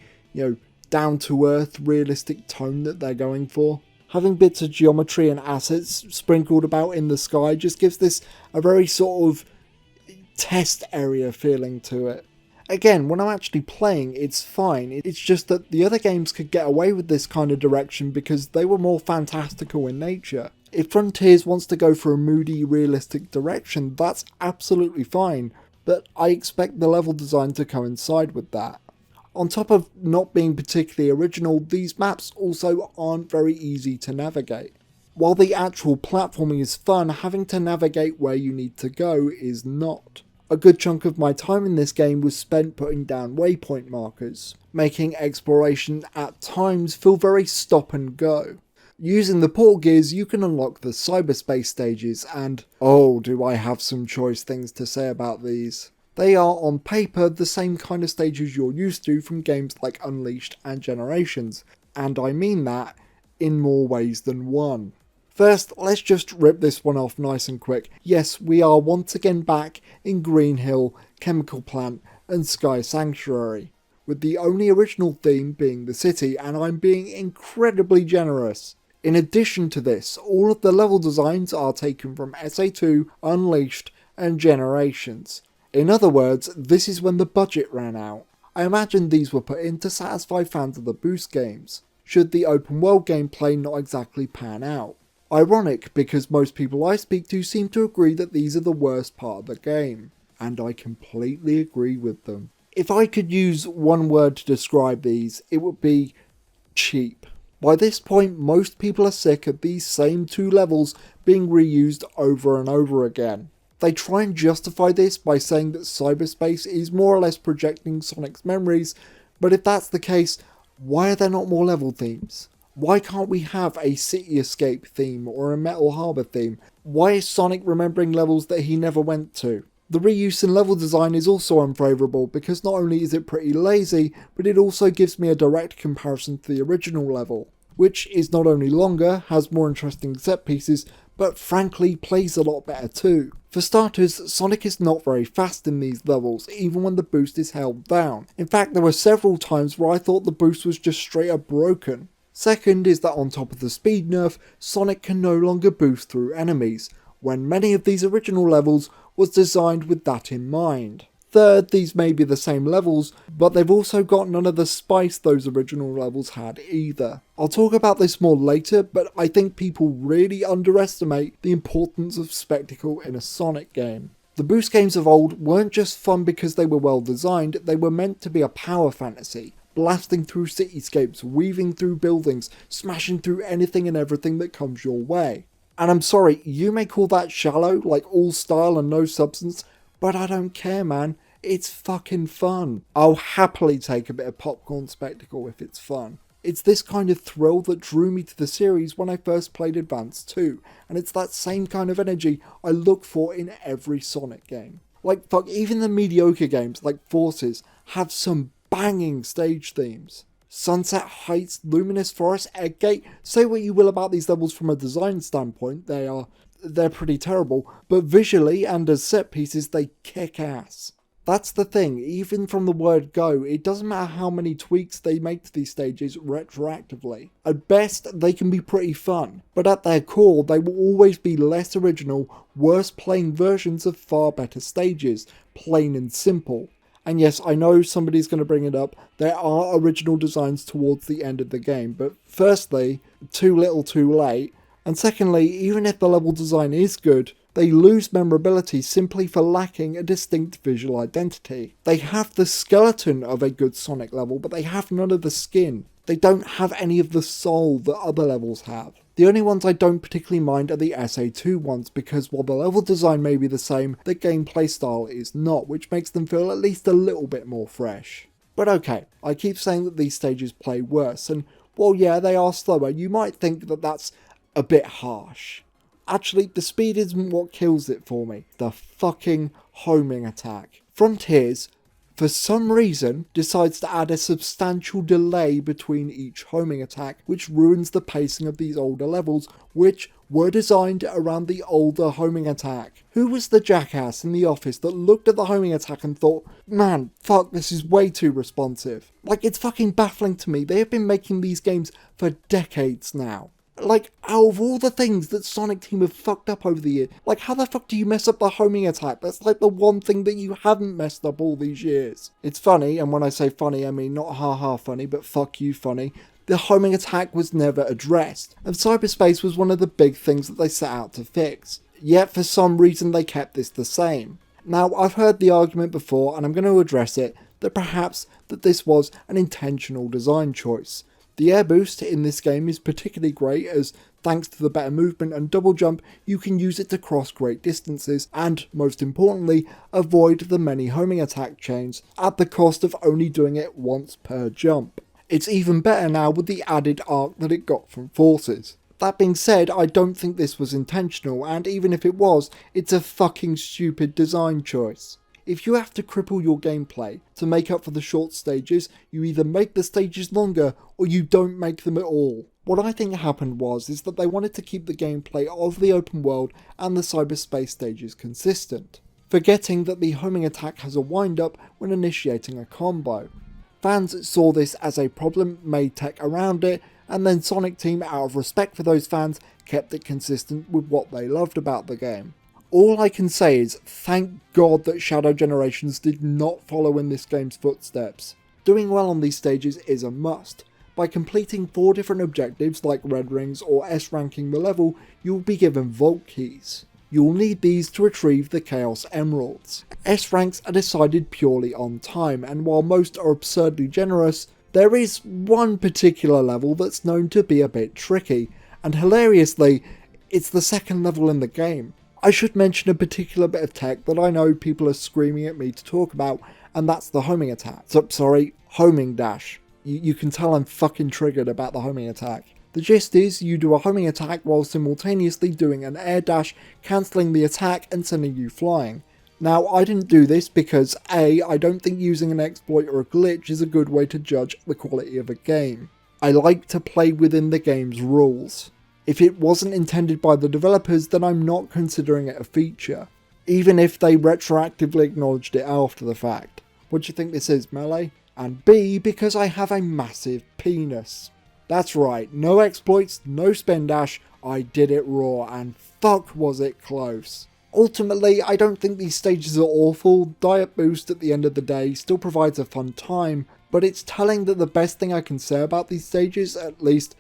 down-to-earth realistic tone that they're going for. Having bits of geometry and assets sprinkled about in the sky just gives this a very sort of test area feeling to it. Again, when I'm actually playing, it's fine. It's just that the other games could get away with this kind of direction because they were more fantastical in nature. If Frontiers wants to go for a moody, realistic direction, that's absolutely fine, but I expect the level design to coincide with that. On top of not being particularly original, these maps also aren't very easy to navigate. While the actual platforming is fun, having to navigate where you need to go is not. A good chunk of my time in this game was spent putting down waypoint markers, making exploration at times feel very stop and go. Using the portal gears, you can unlock the cyberspace stages, and oh, do I have some choice things to say about these. They are on paper the same kind of stages you're used to from games like Unleashed and Generations, and I mean that in more ways than one. First, let's just rip this one off nice and quick. Yes, we are once again back in Green Hill, Chemical Plant, and Sky Sanctuary, with the only original theme being the city, and I'm being incredibly generous. In addition to this, all of the level designs are taken from SA2, Unleashed, and Generations. In other words, this is when the budget ran out. I imagine these were put in to satisfy fans of the Boost games, should the open world gameplay not exactly pan out. Ironic, because most people I speak to seem to agree that these are the worst part of the game, and I completely agree with them. If I could use one word to describe these, it would be cheap. By this point, most people are sick of these same 2 levels being reused over and over again. They try and justify this by saying that cyberspace is more or less projecting Sonic's memories, but if that's the case, why are there not more level themes? Why can't we have a City Escape theme or a Metal Harbor theme? Why is Sonic remembering levels that he never went to? The reuse in level design is also unfavourable because not only is it pretty lazy, but it also gives me a direct comparison to the original level, which is not only longer, has more interesting set pieces, but frankly plays a lot better too. For starters, Sonic is not very fast in these levels, even when the boost is held down. In fact, there were several times where I thought the boost was just straight up broken. Second is that on top of the speed nerf, Sonic can no longer boost through enemies, when many of these original levels was designed with that in mind. Third, these may be the same levels, but they've also got none of the spice those original levels had either. I'll talk about this more later, but I think people really underestimate the importance of spectacle in a Sonic game. The Boost games of old weren't just fun because they were well designed, they were meant to be a power fantasy. Blasting through cityscapes, weaving through buildings, smashing through anything and everything that comes your way. And I'm sorry, you may call that shallow, like all style and no substance, but I don't care, man. It's fucking fun. I'll happily take a bit of popcorn spectacle if it's fun. It's this kind of thrill that drew me to the series when I first played Advance 2, and it's that same kind of energy I look for in every Sonic game. Like fuck, even the mediocre games like Forces have some banging stage themes. Sunset Heights, Luminous Forest, Eggate, say what you will about these levels from a design standpoint, they're pretty terrible, but visually and as set pieces they kick ass. That's the thing, even from the word go, it doesn't matter how many tweaks they make to these stages retroactively. At best, they can be pretty fun, but at their core, they will always be less original, worse playing versions of far better stages, plain and simple. And yes, I know somebody's going to bring it up, there are original designs towards the end of the game, but firstly, too little too late, and secondly, even if the level design is good, they lose memorability simply for lacking a distinct visual identity. They have the skeleton of a good Sonic level, but they have none of the skin. They don't have any of the soul that other levels have. The only ones I don't particularly mind are the SA2 ones, because while the level design may be the same, the gameplay style is not, which makes them feel at least a little bit more fresh. But okay, I keep saying that these stages play worse, and while yeah, they are slower, you might think that that's a bit harsh. Actually, the speed isn't what kills it for me. The fucking homing attack. Frontiers, for some reason, decides to add a substantial delay between each homing attack, which ruins the pacing of these older levels, which were designed around the older homing attack. Who was the jackass in the office that looked at the homing attack and thought, man, fuck, this is way too responsive? Like, it's fucking baffling to me. They have been making these games for decades now. Like, out of all the things that Sonic Team have fucked up over the year, like, how the fuck do you mess up the homing attack? That's like the one thing that you haven't messed up all these years. It's funny, and when I say funny, I mean not ha-ha funny, but fuck you funny. The homing attack was never addressed, and cyberspace was one of the big things that they set out to fix. Yet, for some reason, they kept this the same. Now, I've heard the argument before, and I'm going to address it, that perhaps that this was an intentional design choice. The air boost in this game is particularly great as, thanks to the better movement and double jump, you can use it to cross great distances and, most importantly, avoid the many homing attack chains at the cost of only doing it once per jump. It's even better now with the added arc that it got from Forces. That being said, I don't think this was intentional, and even if it was, it's a fucking stupid design choice. If you have to cripple your gameplay to make up for the short stages, you either make the stages longer or you don't make them at all. What I think happened is that they wanted to keep the gameplay of the open world and the cyberspace stages consistent, forgetting that the homing attack has a wind up when initiating a combo. Fans saw this as a problem, made tech around it, and then Sonic Team, out of respect for those fans, kept it consistent with what they loved about the game. All I can say is, thank God that Shadow Generations did not follow in this game's footsteps. Doing well on these stages is a must. By completing 4 different objectives like red rings or S ranking the level, you will be given vault keys. You will need these to retrieve the Chaos Emeralds. S ranks are decided purely on time, and while most are absurdly generous, there is one particular level that's known to be a bit tricky, and hilariously, it's the second level in the game. I should mention a particular bit of tech that I know people are screaming at me to talk about, and that's the homing attack. Homing dash. You can tell I'm fucking triggered about the homing attack. The gist is, you do a homing attack while simultaneously doing an air dash, cancelling the attack and sending you flying. Now, I didn't do this because A, I don't think using an exploit or a glitch is a good way to judge the quality of a game. I like to play within the game's rules. If it wasn't intended by the developers, then I'm not considering it a feature, even if they retroactively acknowledged it after the fact. What do you think this is, Melee? And B, because I have a massive penis. That's right, no exploits, no spin dash, I did it raw, and fuck was it close. Ultimately, I don't think these stages are awful. Diet Boost at the end of the day still provides a fun time, but it's telling that the best thing I can say about these stages, at least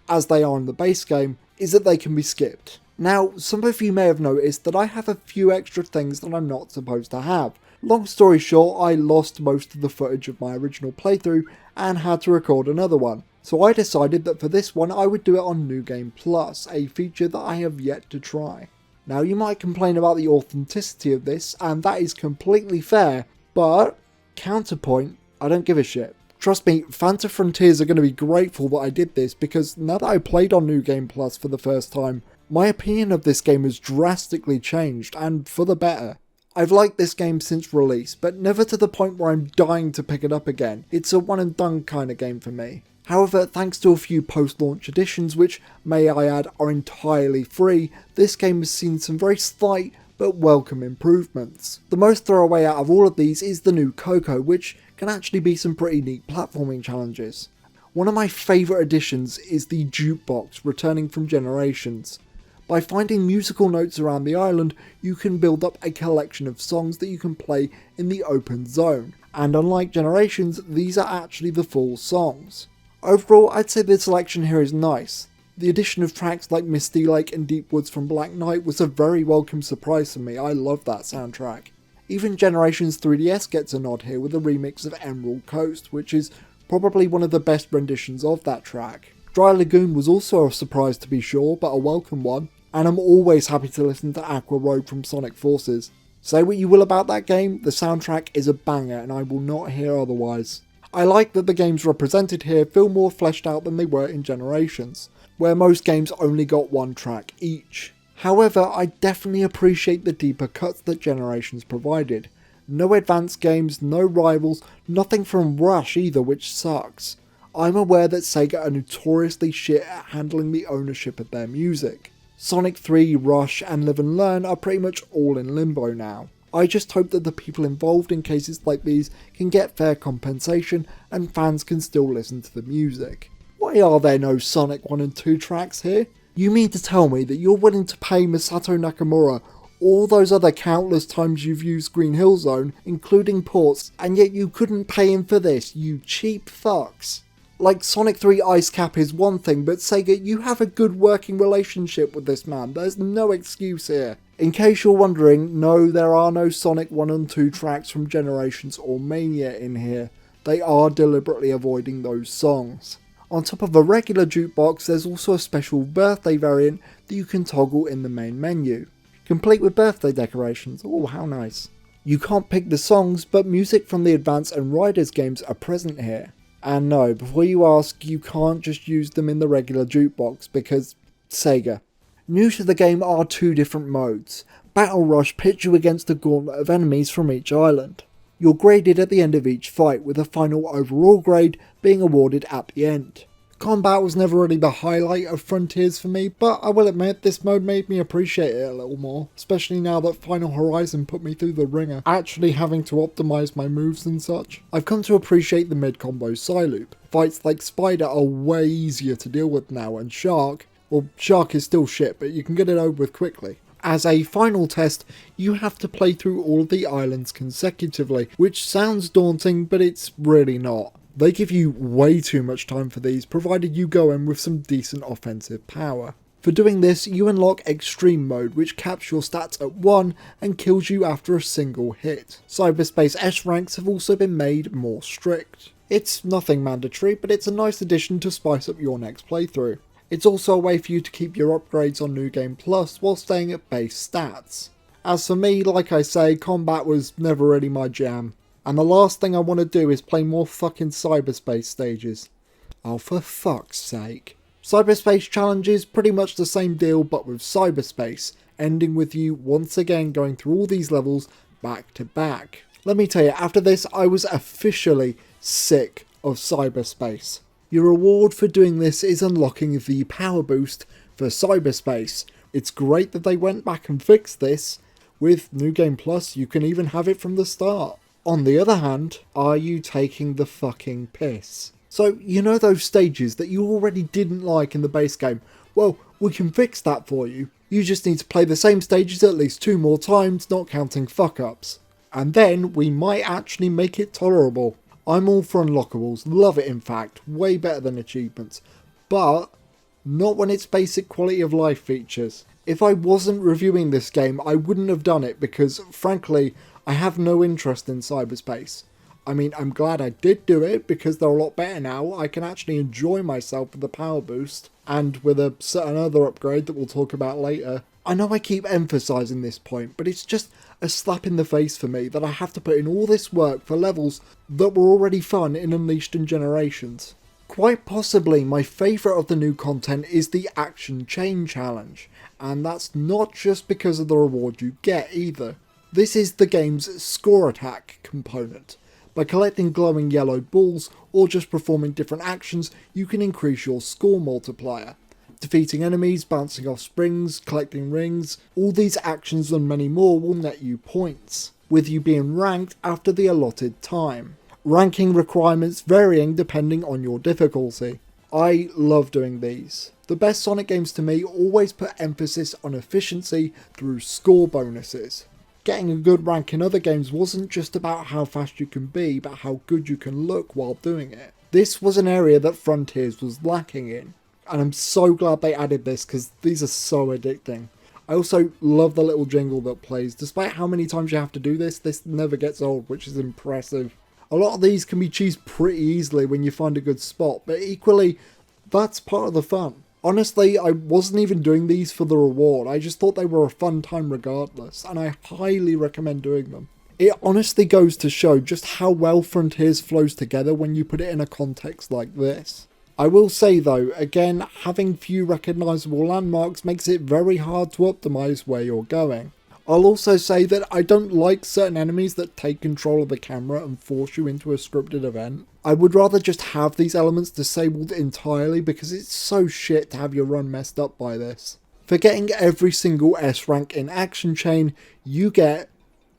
as they are in the base game, is that they can be skipped. Now, some of you may have noticed that I have a few extra things that I'm not supposed to have. Long story short, I lost most of the footage of my original playthrough and had to record another one. So I decided that for this one I would do it on New Game Plus, a feature that I have yet to try. Now you might complain about the authenticity of this, and that is completely fair, but counterpoint, I don't give a shit. Trust me, Fanta Frontiers are going to be grateful that I did this, because now that I played on New Game Plus for the first time, my opinion of this game has drastically changed, and for the better. I've liked this game since release, but never to the point where I'm dying to pick it up again. It's a one and done kind of game for me. However, thanks to a few post-launch additions, which, may I add, are entirely free, this game has seen some very slight but welcome improvements. The most throwaway out of all of these is the new Coco, which can actually be some pretty neat platforming challenges. One of my favourite additions is the jukebox returning from Generations. By finding musical notes around the island, you can build up a collection of songs that you can play in the open zone, and unlike Generations, these are actually the full songs. Overall, I'd say the selection here is nice. The addition of tracks like Misty Lake and Deep Woods from Black Knight was a very welcome surprise for me. I love that soundtrack. Even Generations 3DS gets a nod here with a remix of Emerald Coast, which is probably one of the best renditions of that track. Dry Lagoon was also a surprise to be sure, but a welcome one, and I'm always happy to listen to Aqua Road from Sonic Forces. Say what you will about that game, the soundtrack is a banger and I will not hear otherwise. I like that the games represented here feel more fleshed out than they were in Generations, where most games only got one track each. However, I definitely appreciate the deeper cuts that Generations provided. No advanced games, no rivals, nothing from Rush either, which sucks. I'm aware that Sega are notoriously shit at handling the ownership of their music. Sonic 3, Rush and Live and Learn are pretty much all in limbo now. I just hope that the people involved in cases like these can get fair compensation and fans can still listen to the music. Why are there no Sonic 1 and 2 tracks here? You mean to tell me that you're willing to pay Masato Nakamura all those other countless times you've used Green Hill Zone, including ports, and yet you couldn't pay him for this, you cheap fucks? Like, Sonic 3 Ice Cap is one thing, but Sega, you have a good working relationship with this man, there's no excuse here. In case you're wondering, no, there are no Sonic 1 and 2 tracks from Generations or Mania in here. They are deliberately avoiding those songs. On top of a regular jukebox, there's also a special birthday variant that you can toggle in the main menu, complete with birthday decorations. Oh, how nice. You can't pick the songs, but music from the Advance and Riders games are present here. And no, before you ask, you can't just use them in the regular jukebox because Sega. New to the game are two different modes. Battle Rush pits you against a gauntlet of enemies from each island. You're graded at the end of each fight, with a final overall grade being awarded at the end. Combat was never really the highlight of Frontiers for me, but I will admit this mode made me appreciate it a little more, especially now that Final Horizon put me through the ringer, actually having to optimise my moves and such. I've come to appreciate the mid-combo Psyloop. Fights like Spider are way easier to deal with now, and Shark, well, Shark is still shit, but you can get it over with quickly. As a final test, you have to play through all of the islands consecutively, which sounds daunting, but it's really not. They give you way too much time for these, provided you go in with some decent offensive power. For doing this, you unlock Extreme Mode, which caps your stats at 1 and kills you after a single hit. Cyberspace S ranks have also been made more strict. It's nothing mandatory, but it's a nice addition to spice up your next playthrough. It's also a way for you to keep your upgrades on New Game Plus while staying at base stats. As for me, like I say, combat was never really my jam. And the last thing I want to do is play more fucking cyberspace stages. Oh, for fuck's sake. Cyberspace Challenge is pretty much the same deal but with cyberspace, ending with you once again going through all these levels back to back. Let me tell you, after this I was officially sick of cyberspace. Your reward for doing this is unlocking the power boost for cyberspace. It's great that they went back and fixed this. With New Game Plus you can even have it from the start. On the other hand, are you taking the fucking piss? So, you know those stages that you already didn't like in the base game? Well, we can fix that for you. You just need to play the same stages at least 2 more times, not counting fuck-ups. And then we might actually make it tolerable. I'm all for unlockables, love it in fact, way better than achievements. But not when it's basic quality of life features. If I wasn't reviewing this game, I wouldn't have done it because, frankly, I have no interest in cyberspace. I mean, I'm glad I did do it because they're a lot better now. I can actually enjoy myself with the power boost and with a certain other upgrade that we'll talk about later. I know I keep emphasising this point, but it's just a slap in the face for me that I have to put in all this work for levels that were already fun in Unleashed and Generations. Quite possibly my favourite of the new content is the Action Chain Challenge, and that's not just because of the reward you get either. This is the game's score attack component. By collecting glowing yellow balls or just performing different actions, you can increase your score multiplier. Defeating enemies, bouncing off springs, collecting rings, all these actions and many more will net you points, with you being ranked after the allotted time. Ranking requirements varying depending on your difficulty. I love doing these. The best Sonic games to me always put emphasis on efficiency through score bonuses. Getting a good rank in other games wasn't just about how fast you can be, but how good you can look while doing it. This was an area that Frontiers was lacking in, and I'm so glad they added this because these are so addicting. I also love the little jingle that plays. Despite how many times you have to do this never gets old, which is impressive. A lot of these can be cheesed pretty easily when you find a good spot, but equally, that's part of the fun. Honestly, I wasn't even doing these for the reward, I just thought they were a fun time regardless, and I highly recommend doing them. It honestly goes to show just how well Frontiers flows together when you put it in a context like this. I will say though, again, having few recognisable landmarks makes it very hard to optimise where you're going. I'll also say that I don't like certain enemies that take control of the camera and force you into a scripted event. I would rather just have these elements disabled entirely because it's so shit to have your run messed up by this. For getting every single S rank in Action Chain, you get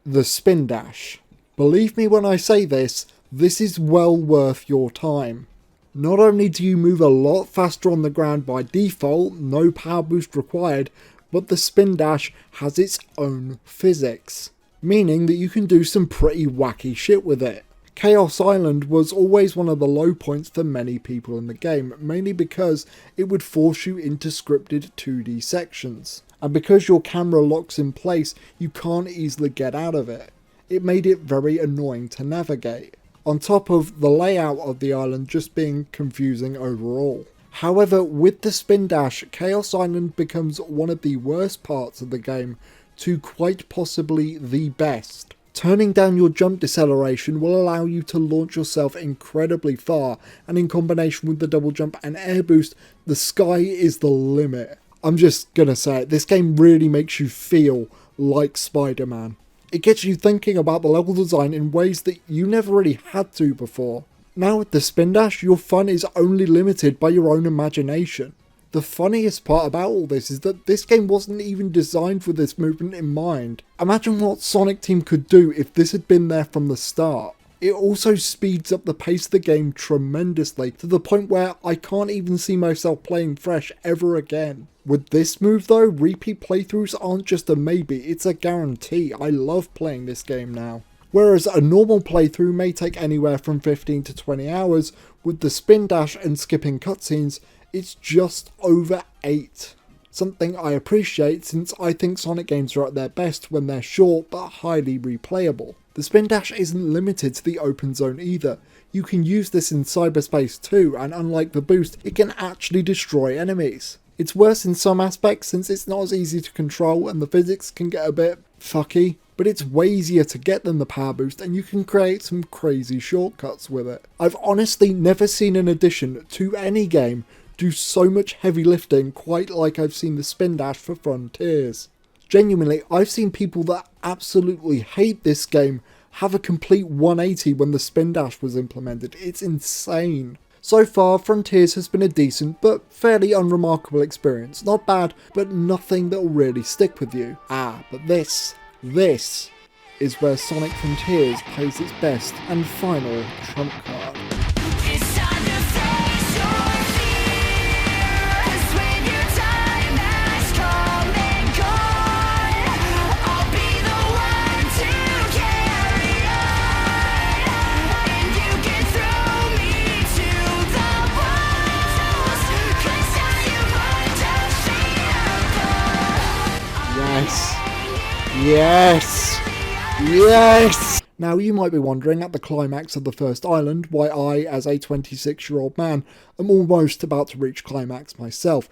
the Spin Dash. Believe me when I say this is well worth your time. Not only do you move a lot faster on the ground by default, no power boost required, but the Spin Dash has its own physics, meaning that you can do some pretty wacky shit with it. Chaos Island was always one of the low points for many people in the game, mainly because it would force you into scripted 2D sections, and because your camera locks in place, you can't easily get out of it. It made it very annoying to navigate, on top of the layout of the island just being confusing overall. However, with the Spin Dash, Chaos Island becomes one of the worst parts of the game to quite possibly the best. Turning down your jump deceleration will allow you to launch yourself incredibly far, and in combination with the double jump and air boost, the sky is the limit. I'm just gonna say it, this game really makes you feel like Spider-Man. It gets you thinking about the level design in ways that you never really had to before. Now with the Spin Dash, your fun is only limited by your own imagination. The funniest part about all this is that this game wasn't even designed with this movement in mind. Imagine what Sonic Team could do if this had been there from the start. It also speeds up the pace of the game tremendously, to the point where I can't even see myself playing fresh ever again. With this move though, repeat playthroughs aren't just a maybe, it's a guarantee. I love playing this game now. Whereas a normal playthrough may take anywhere from 15 to 20 hours, with the Spin Dash and skipping cutscenes, it's just over 8. Something I appreciate since I think Sonic games are at their best when they're short but highly replayable. The Spin Dash isn't limited to the open zone either. You can use this in cyberspace too, and unlike the boost, it can actually destroy enemies. It's worse in some aspects since it's not as easy to control and the physics can get a bit fucky, but it's way easier to get than the power boost and you can create some crazy shortcuts with it. I've honestly never seen an addition to any game do so much heavy lifting quite like I've seen the Spin Dash for Frontiers. Genuinely, I've seen people that absolutely hate this game have a complete 180 when the Spin Dash was implemented. It's insane. So far, Frontiers has been a decent but fairly unremarkable experience. Not bad, but nothing that'll really stick with you. But this is where Sonic Frontiers plays its best and final trump card. It's time to face your fears when your time has come and Yes! Yes! Yes! Now you might be wondering at the climax of the first island why I, as a 26-year-old man, am almost about to reach climax myself.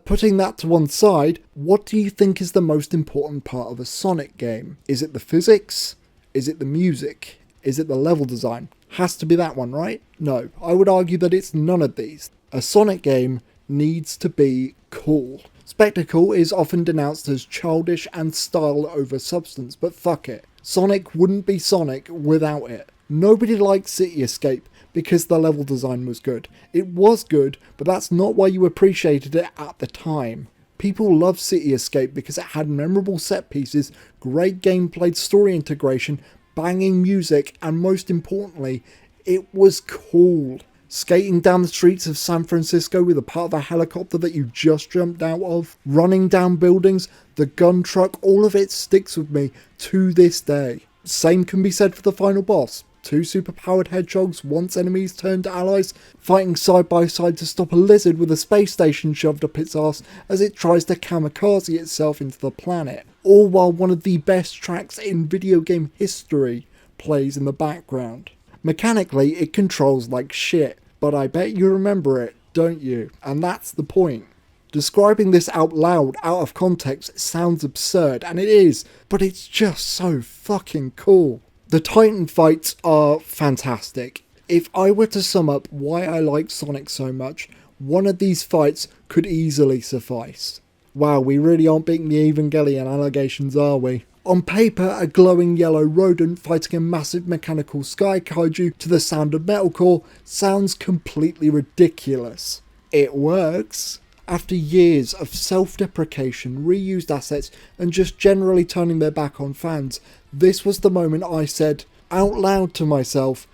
Putting that to one side, what do you think is the most important part of a Sonic game? Is it the physics? Is it the music? Is it the level design? Has to be that one, right? No, I would argue that it's none of these. A Sonic game needs to be cool. Spectacle is often denounced as childish and style over substance, but fuck it. Sonic wouldn't be Sonic without it. Nobody liked City Escape because the level design was good. It was good, but that's not why you appreciated it at the time. People loved City Escape because it had memorable set pieces, great gameplay, story integration, banging music, and most importantly, it was cool. Skating down the streets of San Francisco with a part of a helicopter that you just jumped out of, running down buildings, the gun truck, all of it sticks with me to this day. Same can be said for the final boss. 2 superpowered hedgehogs, once enemies turned allies, fighting side by side to stop a lizard with a space station shoved up its arse as it tries to kamikaze itself into the planet. All while one of the best tracks in video game history plays in the background. Mechanically, it controls like shit, but I bet you remember it, don't you? And that's the point. Describing this out loud, out of context, sounds absurd, and it is, but it's just so fucking cool. The Titan fights are fantastic. If I were to sum up why I like Sonic so much, one of these fights could easily suffice. Wow, we really aren't beating the Evangelion allegations, are we? On paper, a glowing yellow rodent fighting a massive mechanical sky kaiju to the sound of metalcore sounds completely ridiculous. It works. After years of self-deprecation, reused assets, and just generally turning their back on fans, this was the moment I said out loud to myself,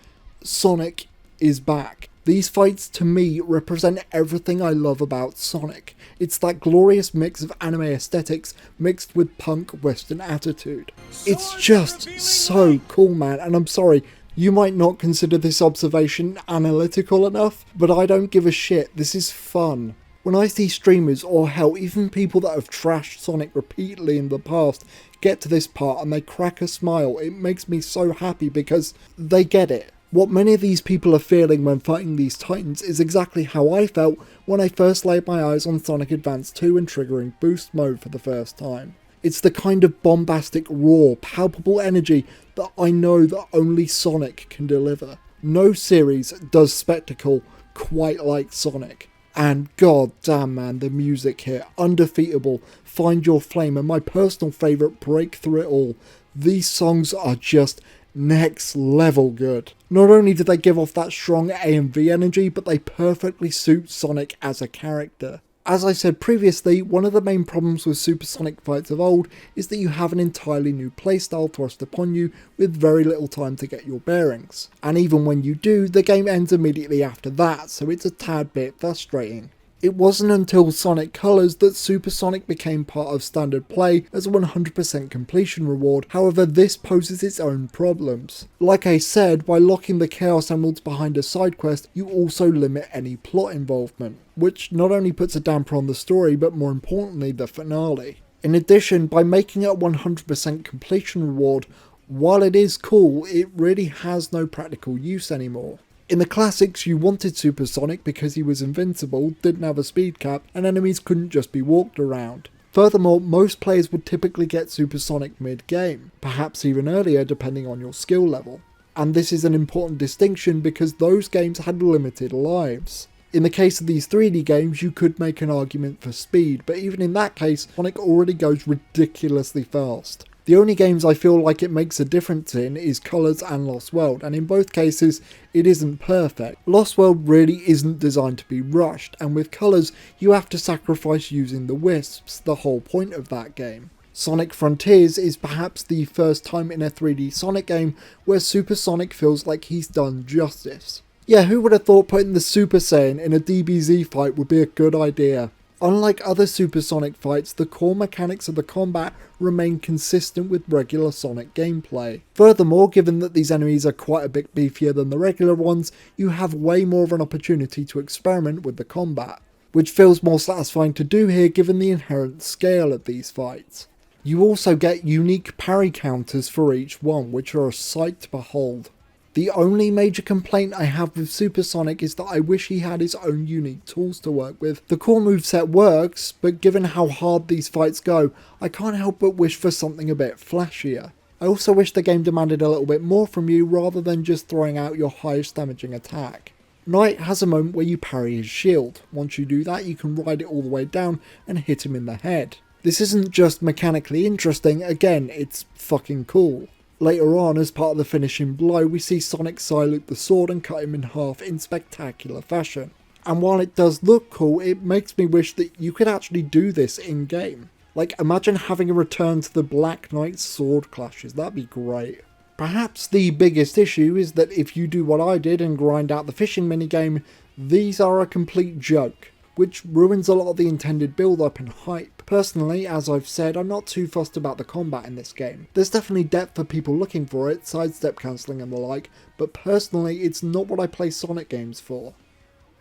Sonic is back. These fights to me represent everything I love about Sonic. It's that glorious mix of anime aesthetics mixed with punk western attitude. It's just so cool, man, and I'm sorry, you might not consider this observation analytical enough, but I don't give a shit, this is fun. When I see streamers, or hell, even people that have trashed Sonic repeatedly in the past, get to this part and they crack a smile, it makes me so happy because they get it. What many of these people are feeling when fighting these titans is exactly how I felt when I first laid my eyes on Sonic Advance 2 and triggering boost mode for the first time. It's the kind of bombastic, raw, palpable energy that I know that only Sonic can deliver. No series does spectacle quite like Sonic. And god damn man, the music here, undefeatable, Find Your Flame, and my personal favourite, Break Through It All. These songs are just next level good. Not only do they give off that strong AMV energy, but they perfectly suit Sonic as a character. As I said previously, one of the main problems with supersonic fights of old is that you have an entirely new playstyle thrust upon you with very little time to get your bearings. And even when you do, the game ends immediately after that, so it's a tad bit frustrating. It wasn't until Sonic Colors that Supersonic became part of standard play as a 100% completion reward, however this poses its own problems. Like I said, by locking the Chaos Emeralds behind a side quest, you also limit any plot involvement, which not only puts a damper on the story but more importantly the finale. In addition, by making it a 100% completion reward, while it is cool, it really has no practical use anymore. In the classics, you wanted Supersonic because he was invincible, didn't have a speed cap, and enemies couldn't just be walked around. Furthermore, most players would typically get Supersonic mid-game, perhaps even earlier depending on your skill level. And this is an important distinction because those games had limited lives. In the case of these 3D games, you could make an argument for speed, but even in that case, Sonic already goes ridiculously fast. The only games I feel like it makes a difference in is Colors and Lost World, and in both cases it isn't perfect. Lost World really isn't designed to be rushed, and with Colors you have to sacrifice using the wisps, the whole point of that game. Sonic Frontiers is perhaps the first time in a 3D Sonic game where Supersonic feels like he's done justice. Yeah, who would have thought putting the Super Saiyan in a DBZ fight would be a good idea? Unlike other Supersonic fights, the core mechanics of the combat remain consistent with regular Sonic gameplay. Furthermore, given that these enemies are quite a bit beefier than the regular ones, you have way more of an opportunity to experiment with the combat, which feels more satisfying to do here given the inherent scale of these fights. You also get unique parry counters for each one, which are a sight to behold. The only major complaint I have with Super Sonic is that I wish he had his own unique tools to work with. The core moveset works, but given how hard these fights go, I can't help but wish for something a bit flashier. I also wish the game demanded a little bit more from you rather than just throwing out your highest damaging attack. Knight has a moment where you parry his shield. Once you do that, you can ride it all the way down and hit him in the head. This isn't just mechanically interesting, again, it's fucking cool. Later on, as part of the finishing blow, we see Sonic salute the sword and cut him in half in spectacular fashion. And while it does look cool, it makes me wish that you could actually do this in-game. Like, imagine having a return to the Black Knight sword clashes, that'd be great. Perhaps the biggest issue is that if you do what I did and grind out the fishing minigame, these are a complete joke, which ruins a lot of the intended build-up and hype. Personally, as I've said, I'm not too fussed about the combat in this game. There's definitely depth for people looking for it, sidestep cancelling and the like, but personally it's not what I play Sonic games for.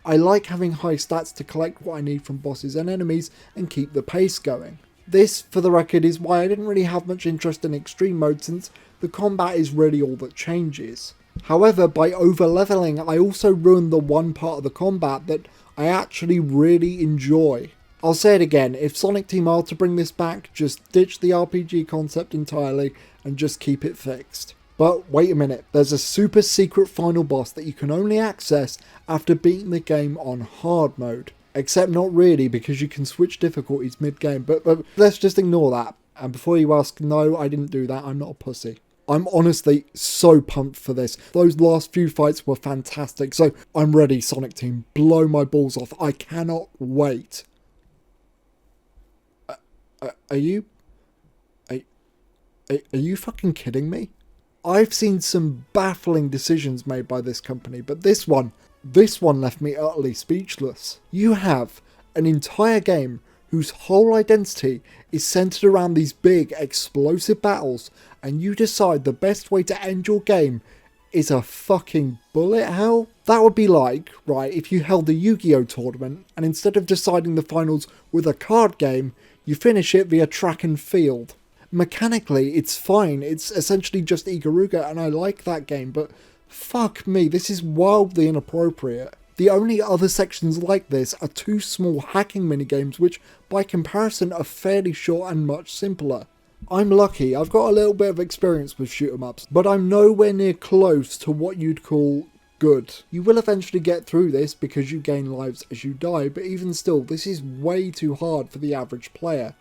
I like having high stats to collect what I need from bosses and enemies and keep the pace going. This, for the record, is why I didn't really have much interest in extreme mode since the combat is really all that changes. However, by over-leveling, I also ruined the one part of the combat that I actually really enjoy. I'll say it again, if Sonic Team are to bring this back, just ditch the RPG concept entirely and just keep it fixed. But wait a minute, there's a super secret final boss that you can only access after beating the game on hard mode. Except not really, because you can switch difficulties mid-game, but let's just ignore that. And before you ask, no, I didn't do that, I'm not a pussy. I'm honestly so pumped for this. Those last few fights were fantastic, so I'm ready, Sonic Team. Blow my balls off. I cannot wait. Are you fucking kidding me? I've seen some baffling decisions made by this company, but this one left me utterly speechless. You have an entire game whose whole identity is centered around these big explosive battles, and you decide the best way to end your game is a fucking bullet hell? That would be like, right, if you held a Yu-Gi-Oh tournament and instead of deciding the finals with a card game, you finish it via track and field. Mechanically, it's fine, it's essentially just Ikaruga and I like that game, but fuck me, this is wildly inappropriate. The only other sections like this are two small hacking minigames which, by comparison, are fairly short and much simpler. I'm lucky, I've got a little bit of experience with shoot 'em ups, but I'm nowhere near close to what you'd call good. You will eventually get through this because you gain lives as you die, but even still, this is way too hard for the average player,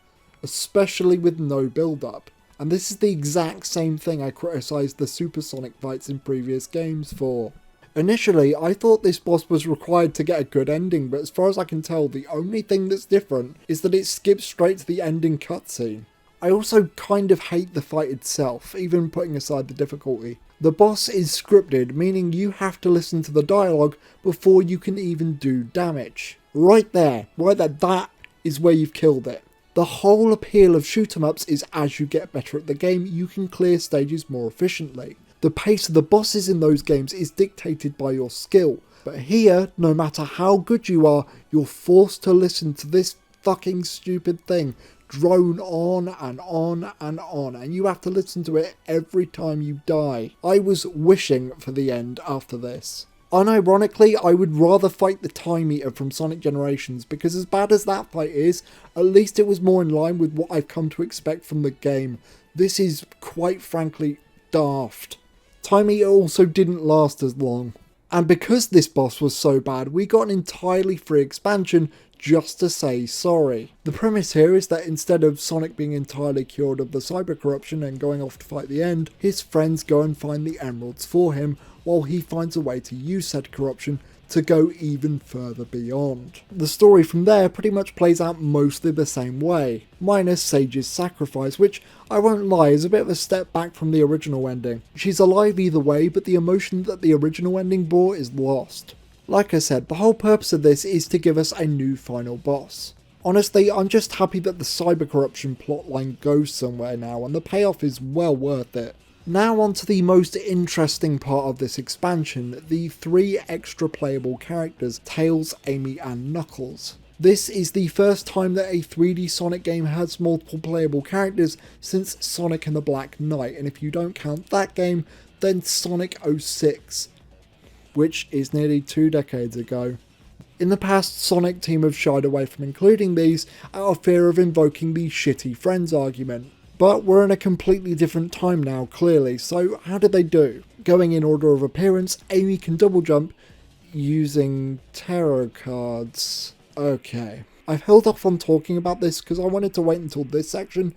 especially with no build-up. And this is the exact same thing I criticised the Supersonic fights in previous games for. Initially, I thought this boss was required to get a good ending, but as far as I can tell, the only thing that's different is that it skips straight to the ending cutscene. I also kind of hate the fight itself, even putting aside the difficulty. The boss is scripted, meaning you have to listen to the dialogue before you can even do damage. Right there, that is where you've killed it. The whole appeal of shoot 'em ups is as you get better at the game, you can clear stages more efficiently. The pace of the bosses in those games is dictated by your skill, but here, no matter how good you are, you're forced to listen to this fucking stupid thing drone on and on and on, and you have to listen to it every time you die. I was wishing for the end after this. Unironically, I would rather fight the Time Eater from Sonic Generations, because as bad as that fight is, at least it was more in line with what I've come to expect from the game. This is, quite frankly, daft. Time Eater also didn't last as long. And because this boss was so bad, we got an entirely free expansion just to say sorry. The premise here is that instead of Sonic being entirely cured of the cyber corruption and going off to fight the end, his friends go and find the emeralds for him, while he finds a way to use said corruption to go even further beyond. The story from there pretty much plays out mostly the same way, minus Sage's sacrifice, which, I won't lie, is a bit of a step back from the original ending. She's alive either way, but the emotion that the original ending bore is lost. Like I said, the whole purpose of this is to give us a new final boss. Honestly, I'm just happy that the cyber corruption plotline goes somewhere now, and the payoff is well worth it. Now on to the most interesting part of this expansion, the 3 extra playable characters, Tails, Amy and Knuckles. This is the first time that a 3D Sonic game has multiple playable characters since Sonic and the Black Knight, and if you don't count that game, then Sonic 06, which is nearly 2 decades ago. In the past, Sonic Team have shied away from including these out of fear of invoking the shitty friends argument. But we're in a completely different time now, clearly, so how did they do? Going in order of appearance, Amy can double jump using tarot cards. Okay. I've held off on talking about this because I wanted to wait until this section,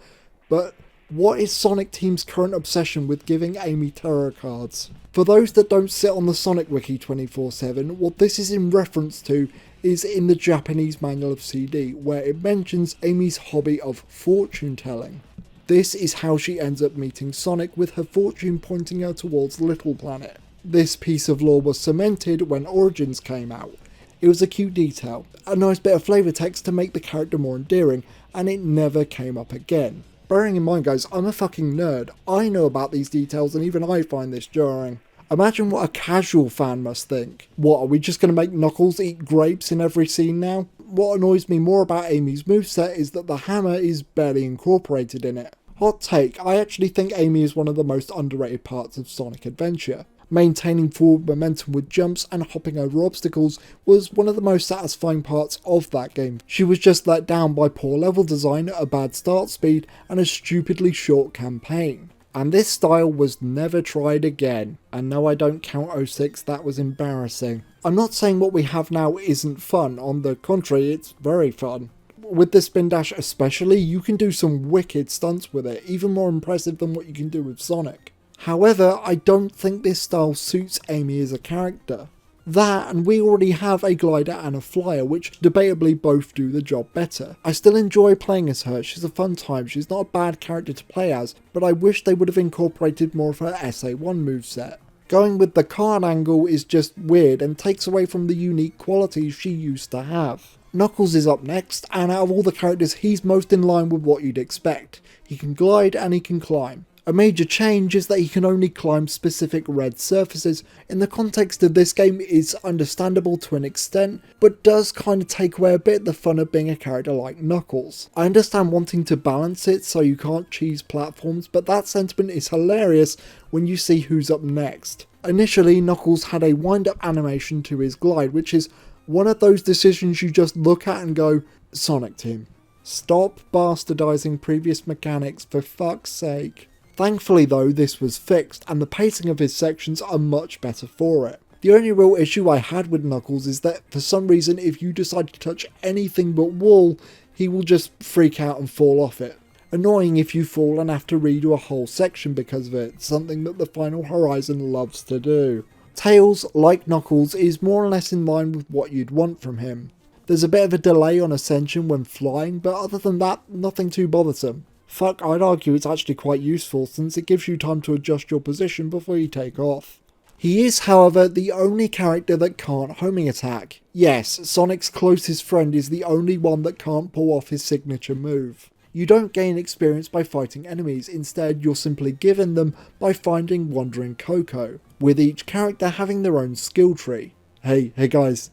but what is Sonic Team's current obsession with giving Amy tarot cards? For those that don't sit on the Sonic Wiki 24/7, what this is in reference to is in the Japanese manual of CD, where it mentions Amy's hobby of fortune telling. This is how she ends up meeting Sonic, with her fortune pointing her towards Little Planet. This piece of lore was cemented when Origins came out. It was a cute detail, a nice bit of flavour text to make the character more endearing, and it never came up again. Bearing in mind guys, I'm a fucking nerd. I know about these details and even I find this jarring. Imagine what a casual fan must think. What, are we just going to make Knuckles eat grapes in every scene now? What annoys me more about Amy's moveset is that the hammer is barely incorporated in it. Hot take, I actually think Amy is one of the most underrated parts of Sonic Adventure. Maintaining forward momentum with jumps and hopping over obstacles was one of the most satisfying parts of that game. She was just let down by poor level design, a bad start speed, and a stupidly short campaign. And this style was never tried again. And no, I don't count 06, that was embarrassing. I'm not saying what we have now isn't fun, on the contrary, it's very fun. With the spin dash especially, you can do some wicked stunts with it, even more impressive than what you can do with Sonic. However, I don't think this style suits Amy as a character. That, and we already have a glider and a flyer, which debatably both do the job better. I still enjoy playing as her, she's a fun time, she's not a bad character to play as, but I wish they would have incorporated more of her SA1 moveset. Going with the card angle is just weird and takes away from the unique qualities she used to have. Knuckles is up next, and out of all the characters he's most in line with what you'd expect. He can glide and he can climb. A major change is that he can only climb specific red surfaces. In the context of this game, it's understandable to an extent, but does kind of take away a bit the fun of being a character like Knuckles. I understand wanting to balance it so you can't cheese platforms, but that sentiment is hilarious when you see who's up next. Initially, Knuckles had a wind-up animation to his glide, which is one of those decisions you just look at and go, Sonic Team, stop bastardizing previous mechanics for fuck's sake. Thankfully though, this was fixed, and the pacing of his sections are much better for it. The only real issue I had with Knuckles is that for some reason if you decide to touch anything but wall, he will just freak out and fall off it. Annoying if you fall and have to redo a whole section because of it, something that the Final Horizon loves to do. Tails, like Knuckles, is more or less in line with what you'd want from him. There's a bit of a delay on ascension when flying, but other than that, nothing too bothersome. Fuck, I'd argue it's actually quite useful since it gives you time to adjust your position before you take off. He is, however, the only character that can't homing attack. Yes, Sonic's closest friend is the only one that can't pull off his signature move. You don't gain experience by fighting enemies, instead you're simply given them by finding Wandering Coco, with each character having their own skill tree. Hey guys,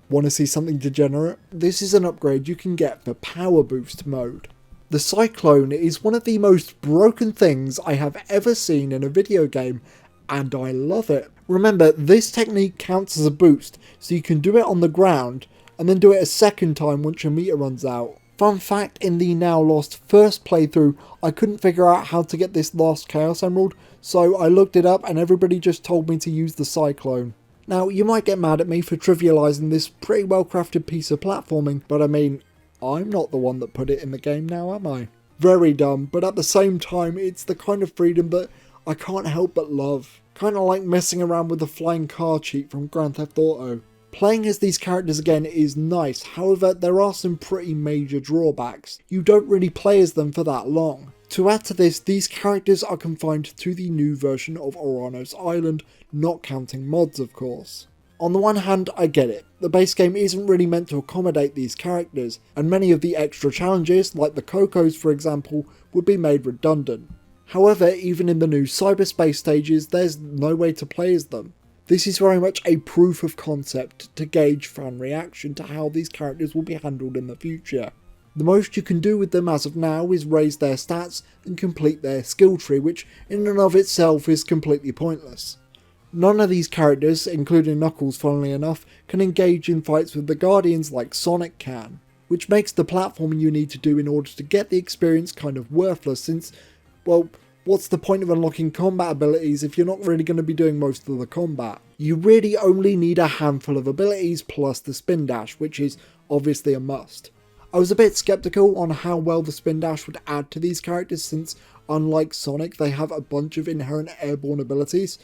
wanna see something degenerate? This is an upgrade you can get for Power Boost mode. The Cyclone is one of the most broken things I have ever seen in a video game, and I love it. Remember, this technique counts as a boost, so you can do it on the ground, and then do it a second time once your meter runs out. Fun fact, in the now lost first playthrough, I couldn't figure out how to get this last Chaos Emerald, so I looked it up and everybody just told me to use the Cyclone. Now, you might get mad at me for trivialising this pretty well crafted piece of platforming, but I mean, I'm not the one that put it in the game now, am I? Very dumb, but at the same time, it's the kind of freedom that I can't help but love. Kinda like messing around with the flying car cheat from Grand Theft Auto. Playing as these characters again is nice, however there are some pretty major drawbacks. You don't really play as them for that long. To add to this, these characters are confined to the new version of Oranos Island, not counting mods of course. On the one hand, I get it. The base game isn't really meant to accommodate these characters, and many of the extra challenges, like the Cocos for example, would be made redundant. However, even in the new cyberspace stages, there's no way to play as them. This is very much a proof of concept to gauge fan reaction to how these characters will be handled in the future. The most you can do with them as of now is raise their stats and complete their skill tree, which in and of itself is completely pointless. None of these characters, including Knuckles funnily enough, can engage in fights with the Guardians like Sonic can, which makes the platforming you need to do in order to get the experience kind of worthless since, well, what's the point of unlocking combat abilities if you're not really going to be doing most of the combat? You really only need a handful of abilities plus the spin dash, which is obviously a must. I was a bit skeptical on how well the spin dash would add to these characters since, unlike Sonic, they have a bunch of inherent airborne abilities.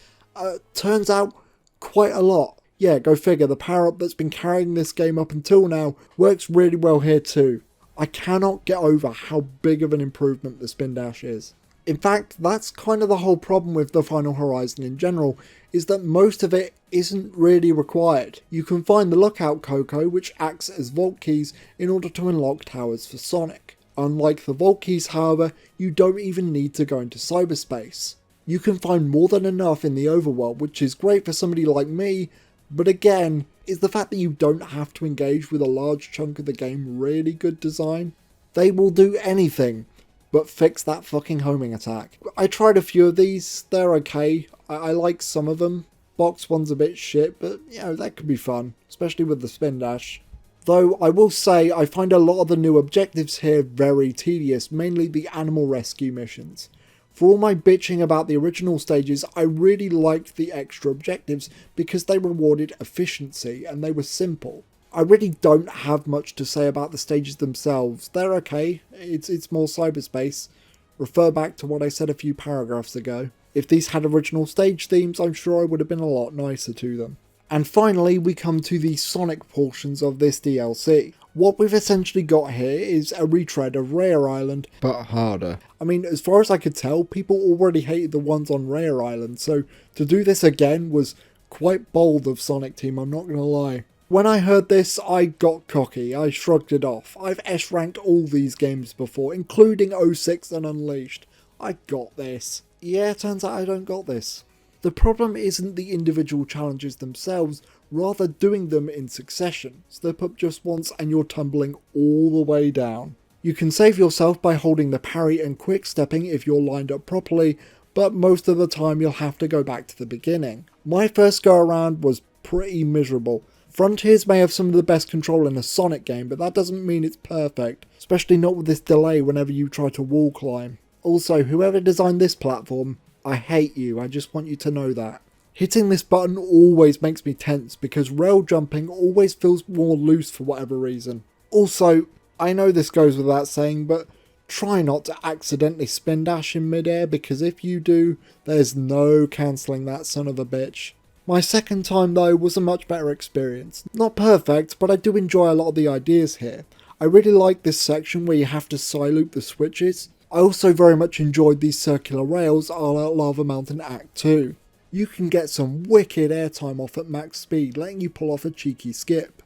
Turns out, quite a lot. Yeah, go figure, the power-up that's been carrying this game up until now works really well here too. I cannot get over how big of an improvement the spin dash is. In fact, that's kind of the whole problem with the Final Horizon in general, is that most of it isn't really required. You can find the Lookout Coco, which acts as vault keys in order to unlock towers for Sonic. Unlike the vault keys, however, you don't even need to go into cyberspace. You can find more than enough in the overworld, which is great for somebody like me, but again, is the fact that you don't have to engage with a large chunk of the game really good design? They will do anything but fix that fucking homing attack. I tried a few of these, they're okay, I like some of them. Box one's a bit shit, but you know, that could be fun, especially with the spin dash. Though I will say I find a lot of the new objectives here very tedious, mainly the animal rescue missions. For all my bitching about the original stages, I really liked the extra objectives because they rewarded efficiency and they were simple. I really don't have much to say about the stages themselves. They're okay, it's more cyberspace. Refer back to what I said a few paragraphs ago. If these had original stage themes, I'm sure I would have been a lot nicer to them. And finally, we come to the Sonic portions of this DLC. What we've essentially got here is a retread of Rare Island, but harder. I mean, as far as I could tell, people already hated the ones on Rare Island, so to do this again was quite bold of Sonic Team, I'm not gonna lie. When I heard this, I got cocky, I shrugged it off. I've S-ranked all these games before, including 06 and Unleashed. I got this. Yeah, turns out I don't got this. The problem isn't the individual challenges themselves, rather doing them in succession. Slip up just once and you're tumbling all the way down. You can save yourself by holding the parry and quick stepping if you're lined up properly, but most of the time you'll have to go back to the beginning. My first go around was pretty miserable. Frontiers may have some of the best control in a Sonic game, but that doesn't mean it's perfect, especially not with this delay whenever you try to wall climb. Also, whoever designed this platform, I hate you, I just want you to know that. Hitting this button always makes me tense because rail jumping always feels more loose for whatever reason. Also, I know this goes without saying, but try not to accidentally spin dash in midair because if you do, there's no cancelling that son of a bitch. My second time though was a much better experience. Not perfect, but I do enjoy a lot of the ideas here. I really like this section where you have to side loop the switches. I also very much enjoyed these circular rails a la Lava Mountain Act 2. You can get some wicked airtime off at max speed, letting you pull off a cheeky skip.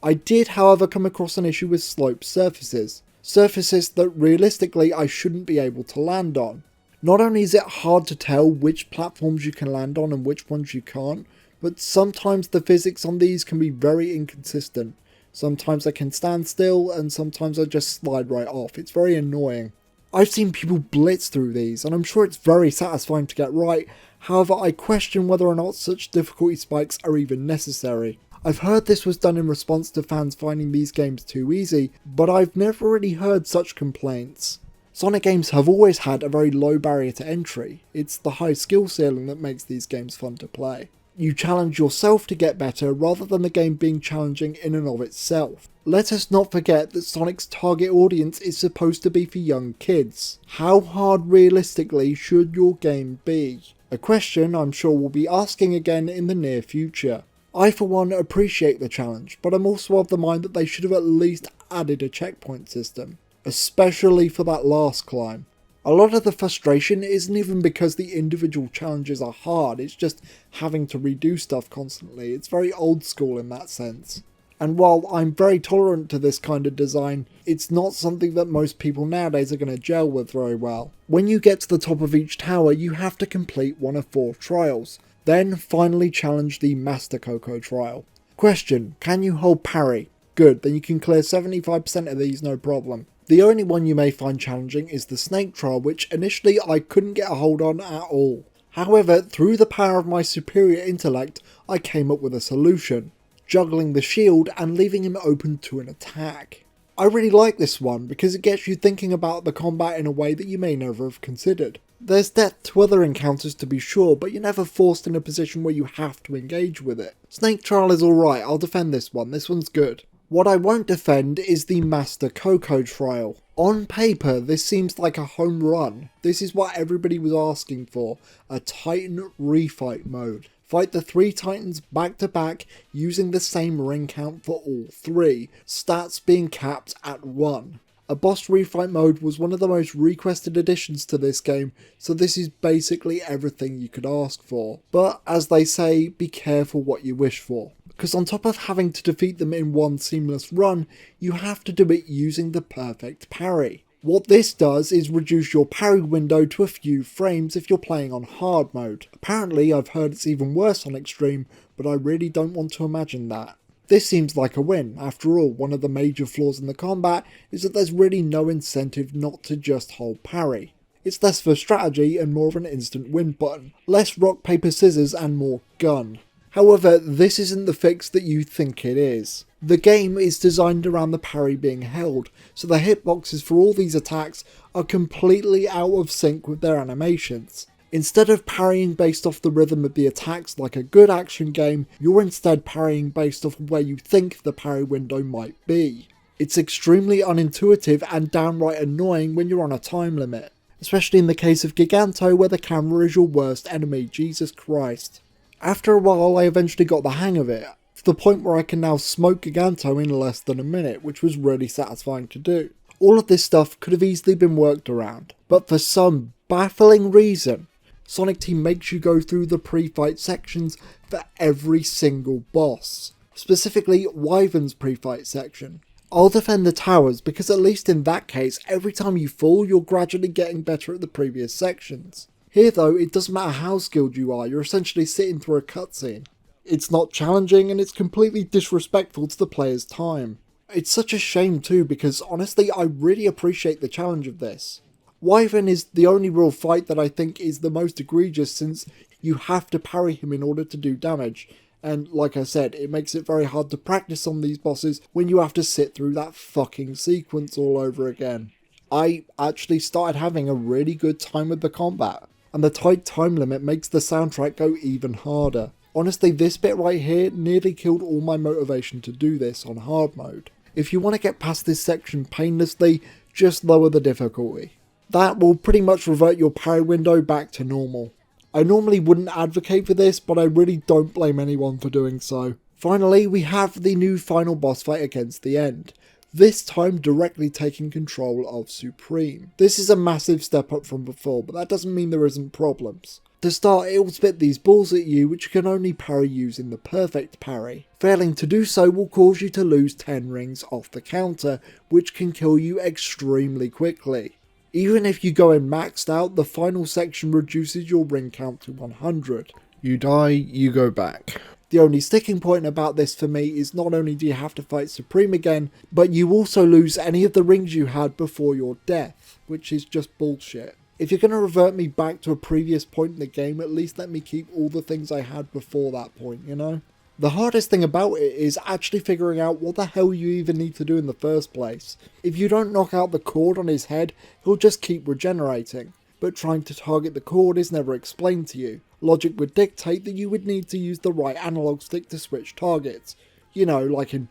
I did however come across an issue with sloped surfaces. Surfaces that realistically I shouldn't be able to land on. Not only is it hard to tell which platforms you can land on and which ones you can't, but sometimes the physics on these can be very inconsistent. Sometimes I can stand still and sometimes I just slide right off. It's very annoying. I've seen people blitz through these and I'm sure it's very satisfying to get right, however I question whether or not such difficulty spikes are even necessary. I've heard this was done in response to fans finding these games too easy, but I've never really heard such complaints. Sonic games have always had a very low barrier to entry. It's the high skill ceiling that makes these games fun to play. You challenge yourself to get better rather than the game being challenging in and of itself. Let us not forget that Sonic's target audience is supposed to be for young kids. How hard realistically should your game be? A question I'm sure we'll be asking again in the near future. I for one appreciate the challenge, but I'm also of the mind that they should have at least added a checkpoint system. Especially for that last climb. A lot of the frustration isn't even because the individual challenges are hard, it's just having to redo stuff constantly. It's very old school in that sense. And while I'm very tolerant to this kind of design, it's not something that most people nowadays are going to gel with very well. When you get to the top of each tower, you have to complete one of 4 trials. Then finally challenge the Master Coco trial. Question, can you hold parry? Good, then you can clear 75% of these no problem. The only one you may find challenging is the snake trial, which initially I couldn't get a hold on at all. However, through the power of my superior intellect, I came up with a solution, juggling the shield and leaving him open to an attack. I really like this one because it gets you thinking about the combat in a way that you may never have considered. There's depth to other encounters to be sure, but you're never forced in a position where you have to engage with it. Snake Trial is alright, I'll defend this one's good. What I won't defend is the Master Coco trial. On paper, this seems like a home run. This is what everybody was asking for, a Titan refight mode. Fight the 3 Titans back to back using the same ring count for all 3, stats being capped at 1. A boss refight mode was one of the most requested additions to this game, so this is basically everything you could ask for. But as they say, be careful what you wish for, because on top of having to defeat them in one seamless run, you have to do it using the perfect parry. What this does is reduce your parry window to a few frames if you're playing on hard mode. Apparently I've heard it's even worse on extreme, but I really don't want to imagine that. This seems like a win. After all, one of the major flaws in the combat is that there's really no incentive not to just hold parry. It's less for strategy and more of an instant win button, less rock paper scissors and more gun. However, this isn't the fix that you think it is. The game is designed around the parry being held, so the hitboxes for all these attacks are completely out of sync with their animations. Instead of parrying based off the rhythm of the attacks like a good action game, you're instead parrying based off where you think the parry window might be. It's extremely unintuitive and downright annoying when you're on a time limit, especially in the case of Giganto where the camera is your worst enemy, Jesus Christ. After a while I eventually got the hang of it, to the point where I can now smoke Giganto in less than a minute, which was really satisfying to do. All of this stuff could have easily been worked around, but for some baffling reason, Sonic Team makes you go through the pre-fight sections for every single boss, specifically Wyvern's pre-fight section. I'll defend the towers because at least in that case, every time you fall you're gradually getting better at the previous sections. Here though, it doesn't matter how skilled you are, you're essentially sitting through a cutscene. It's not challenging and it's completely disrespectful to the player's time. It's such a shame too because honestly I really appreciate the challenge of this. Wyvern is the only real fight that I think is the most egregious since you have to parry him in order to do damage, and like I said, it makes it very hard to practice on these bosses when you have to sit through that fucking sequence all over again. I actually started having a really good time with the combat, and the tight time limit makes the soundtrack go even harder. Honestly, this bit right here nearly killed all my motivation to do this on hard mode. If you want to get past this section painlessly, just lower the difficulty. That will pretty much revert your parry window back to normal. I normally wouldn't advocate for this, but I really don't blame anyone for doing so. Finally, we have the new final boss fight against the End, this time directly taking control of Supreme. This is a massive step up from before, but that doesn't mean there isn't problems. To start, it will spit these balls at you which you can only parry using the perfect parry. Failing to do so will cause you to lose 10 rings off the counter, which can kill you extremely quickly. Even if you go in maxed out, the final section reduces your ring count to 100. You die, you go back. The only sticking point about this for me is not only do you have to fight Supreme again, but you also lose any of the rings you had before your death, which is just bullshit. If you're going to revert me back to a previous point in the game, at least let me keep all the things I had before that point, you know? The hardest thing about it is actually figuring out what the hell you even need to do in the first place. If you don't knock out the cord on his head, he'll just keep regenerating, but trying to target the cord is never explained to you. Logic would dictate that you would need to use the right analog stick to switch targets. You know, like in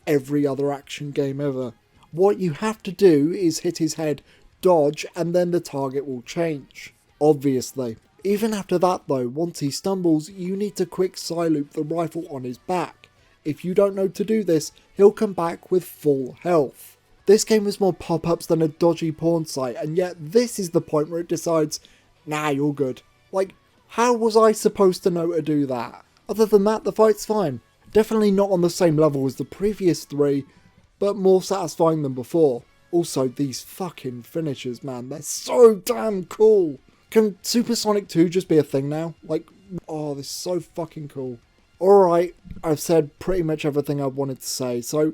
every other action game ever. What you have to do is hit his head, dodge, and then the target will change. Obviously. Even after that though, once he stumbles, you need to quick side-loop the rifle on his back. If you don't know to do this, he'll come back with full health. This game was more pop-ups than a dodgy porn site, and yet this is the point where it decides, nah, you're good. Like, how was I supposed to know to do that? Other than that, the fight's fine. Definitely not on the same level as the previous 3, but more satisfying than before. Also, these fucking finishers, man, they're so damn cool. Can Supersonic 2 just be a thing now? Like, Oh, this is so fucking cool. Alright, I've said pretty much everything I wanted to say, so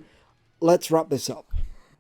let's wrap this up.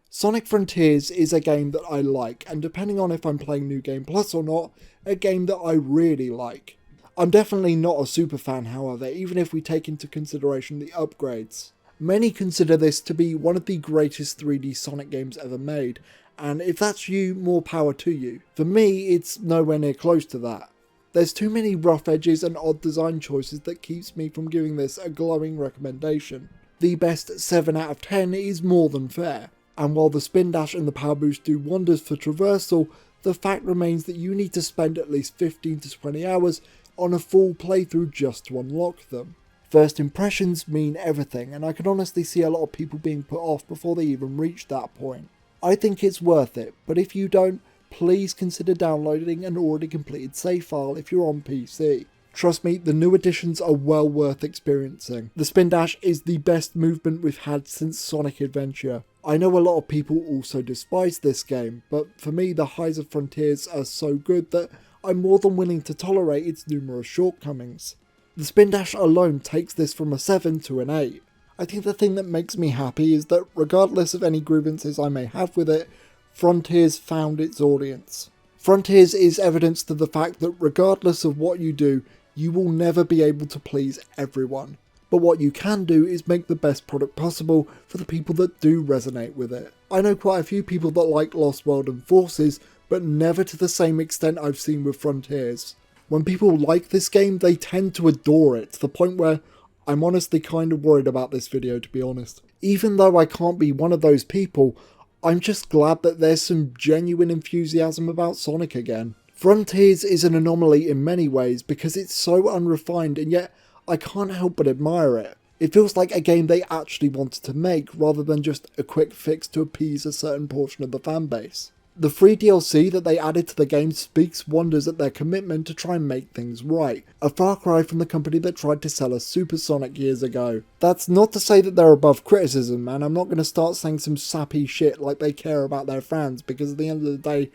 Sonic Frontiers is a game that I like, and depending on if I'm playing New Game Plus or not, a game that I really like. I'm definitely not a super fan, however, even if we take into consideration the upgrades. Many consider this to be one of the greatest 3D Sonic games ever made, and if that's you, more power to you. For me, it's nowhere near close to that. There's too many rough edges and odd design choices that keeps me from giving this a glowing recommendation. The best 7 out of 10 is more than fair, and while the spin dash and the power boost do wonders for traversal, the fact remains that you need to spend at least 15 to 20 hours on a full playthrough just to unlock them. First impressions mean everything, and I can honestly see a lot of people being put off before they even reach that point. I think it's worth it, but if you don't, please consider downloading an already completed save file if you're on PC. Trust me, the new additions are well worth experiencing. The spin dash is the best movement we've had since Sonic Adventure. I know a lot of people also despise this game, but for me the highs of Frontiers are so good that I'm more than willing to tolerate its numerous shortcomings. The spin dash alone takes this from a 7 to an 8. I think the thing that makes me happy is that regardless of any grievances I may have with it, Frontiers found its audience. Frontiers is evidence to the fact that regardless of what you do, you will never be able to please everyone. But what you can do is make the best product possible for the people that do resonate with it. I know quite a few people that like Lost World and Forces, but never to the same extent I've seen with Frontiers. When people like this game, they tend to adore it, to the point where I'm honestly kind of worried about this video, to be honest. Even though I can't be one of those people, I'm just glad that there's some genuine enthusiasm about Sonic again. Frontiers is an anomaly in many ways because it's so unrefined, and yet I can't help but admire it. It feels like a game they actually wanted to make rather than just a quick fix to appease a certain portion of the fanbase. The free DLC that they added to the game speaks wonders at their commitment to try and make things right, a far cry from the company that tried to sell us Super Sonic years ago. That's not to say that they're above criticism, and I'm not going to start saying some sappy shit like they care about their fans, because at the end of the day,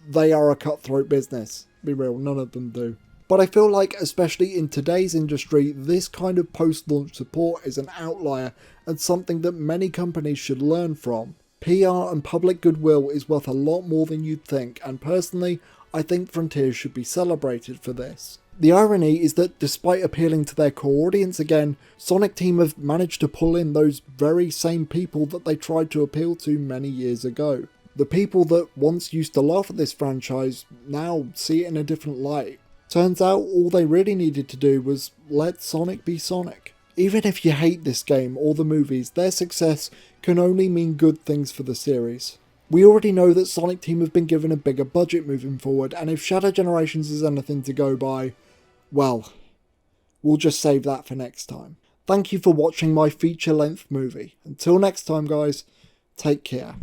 they are a cutthroat business. Be real, none of them do. But I feel like, especially in today's industry, this kind of post-launch support is an outlier and something that many companies should learn from. PR and public goodwill is worth a lot more than you'd think, and personally, I think Frontiers should be celebrated for this. The irony is that despite appealing to their core audience again, Sonic Team have managed to pull in those very same people that they tried to appeal to many years ago. The people that once used to laugh at this franchise now see it in a different light. Turns out all they really needed to do was let Sonic be Sonic. Even if you hate this game or the movies, their success can only mean good things for the series. We already know that Sonic Team have been given a bigger budget moving forward, and if Shadow Generations is anything to go by, well, we'll just save that for next time. Thank you for watching my feature-length movie. Until next time guys, take care.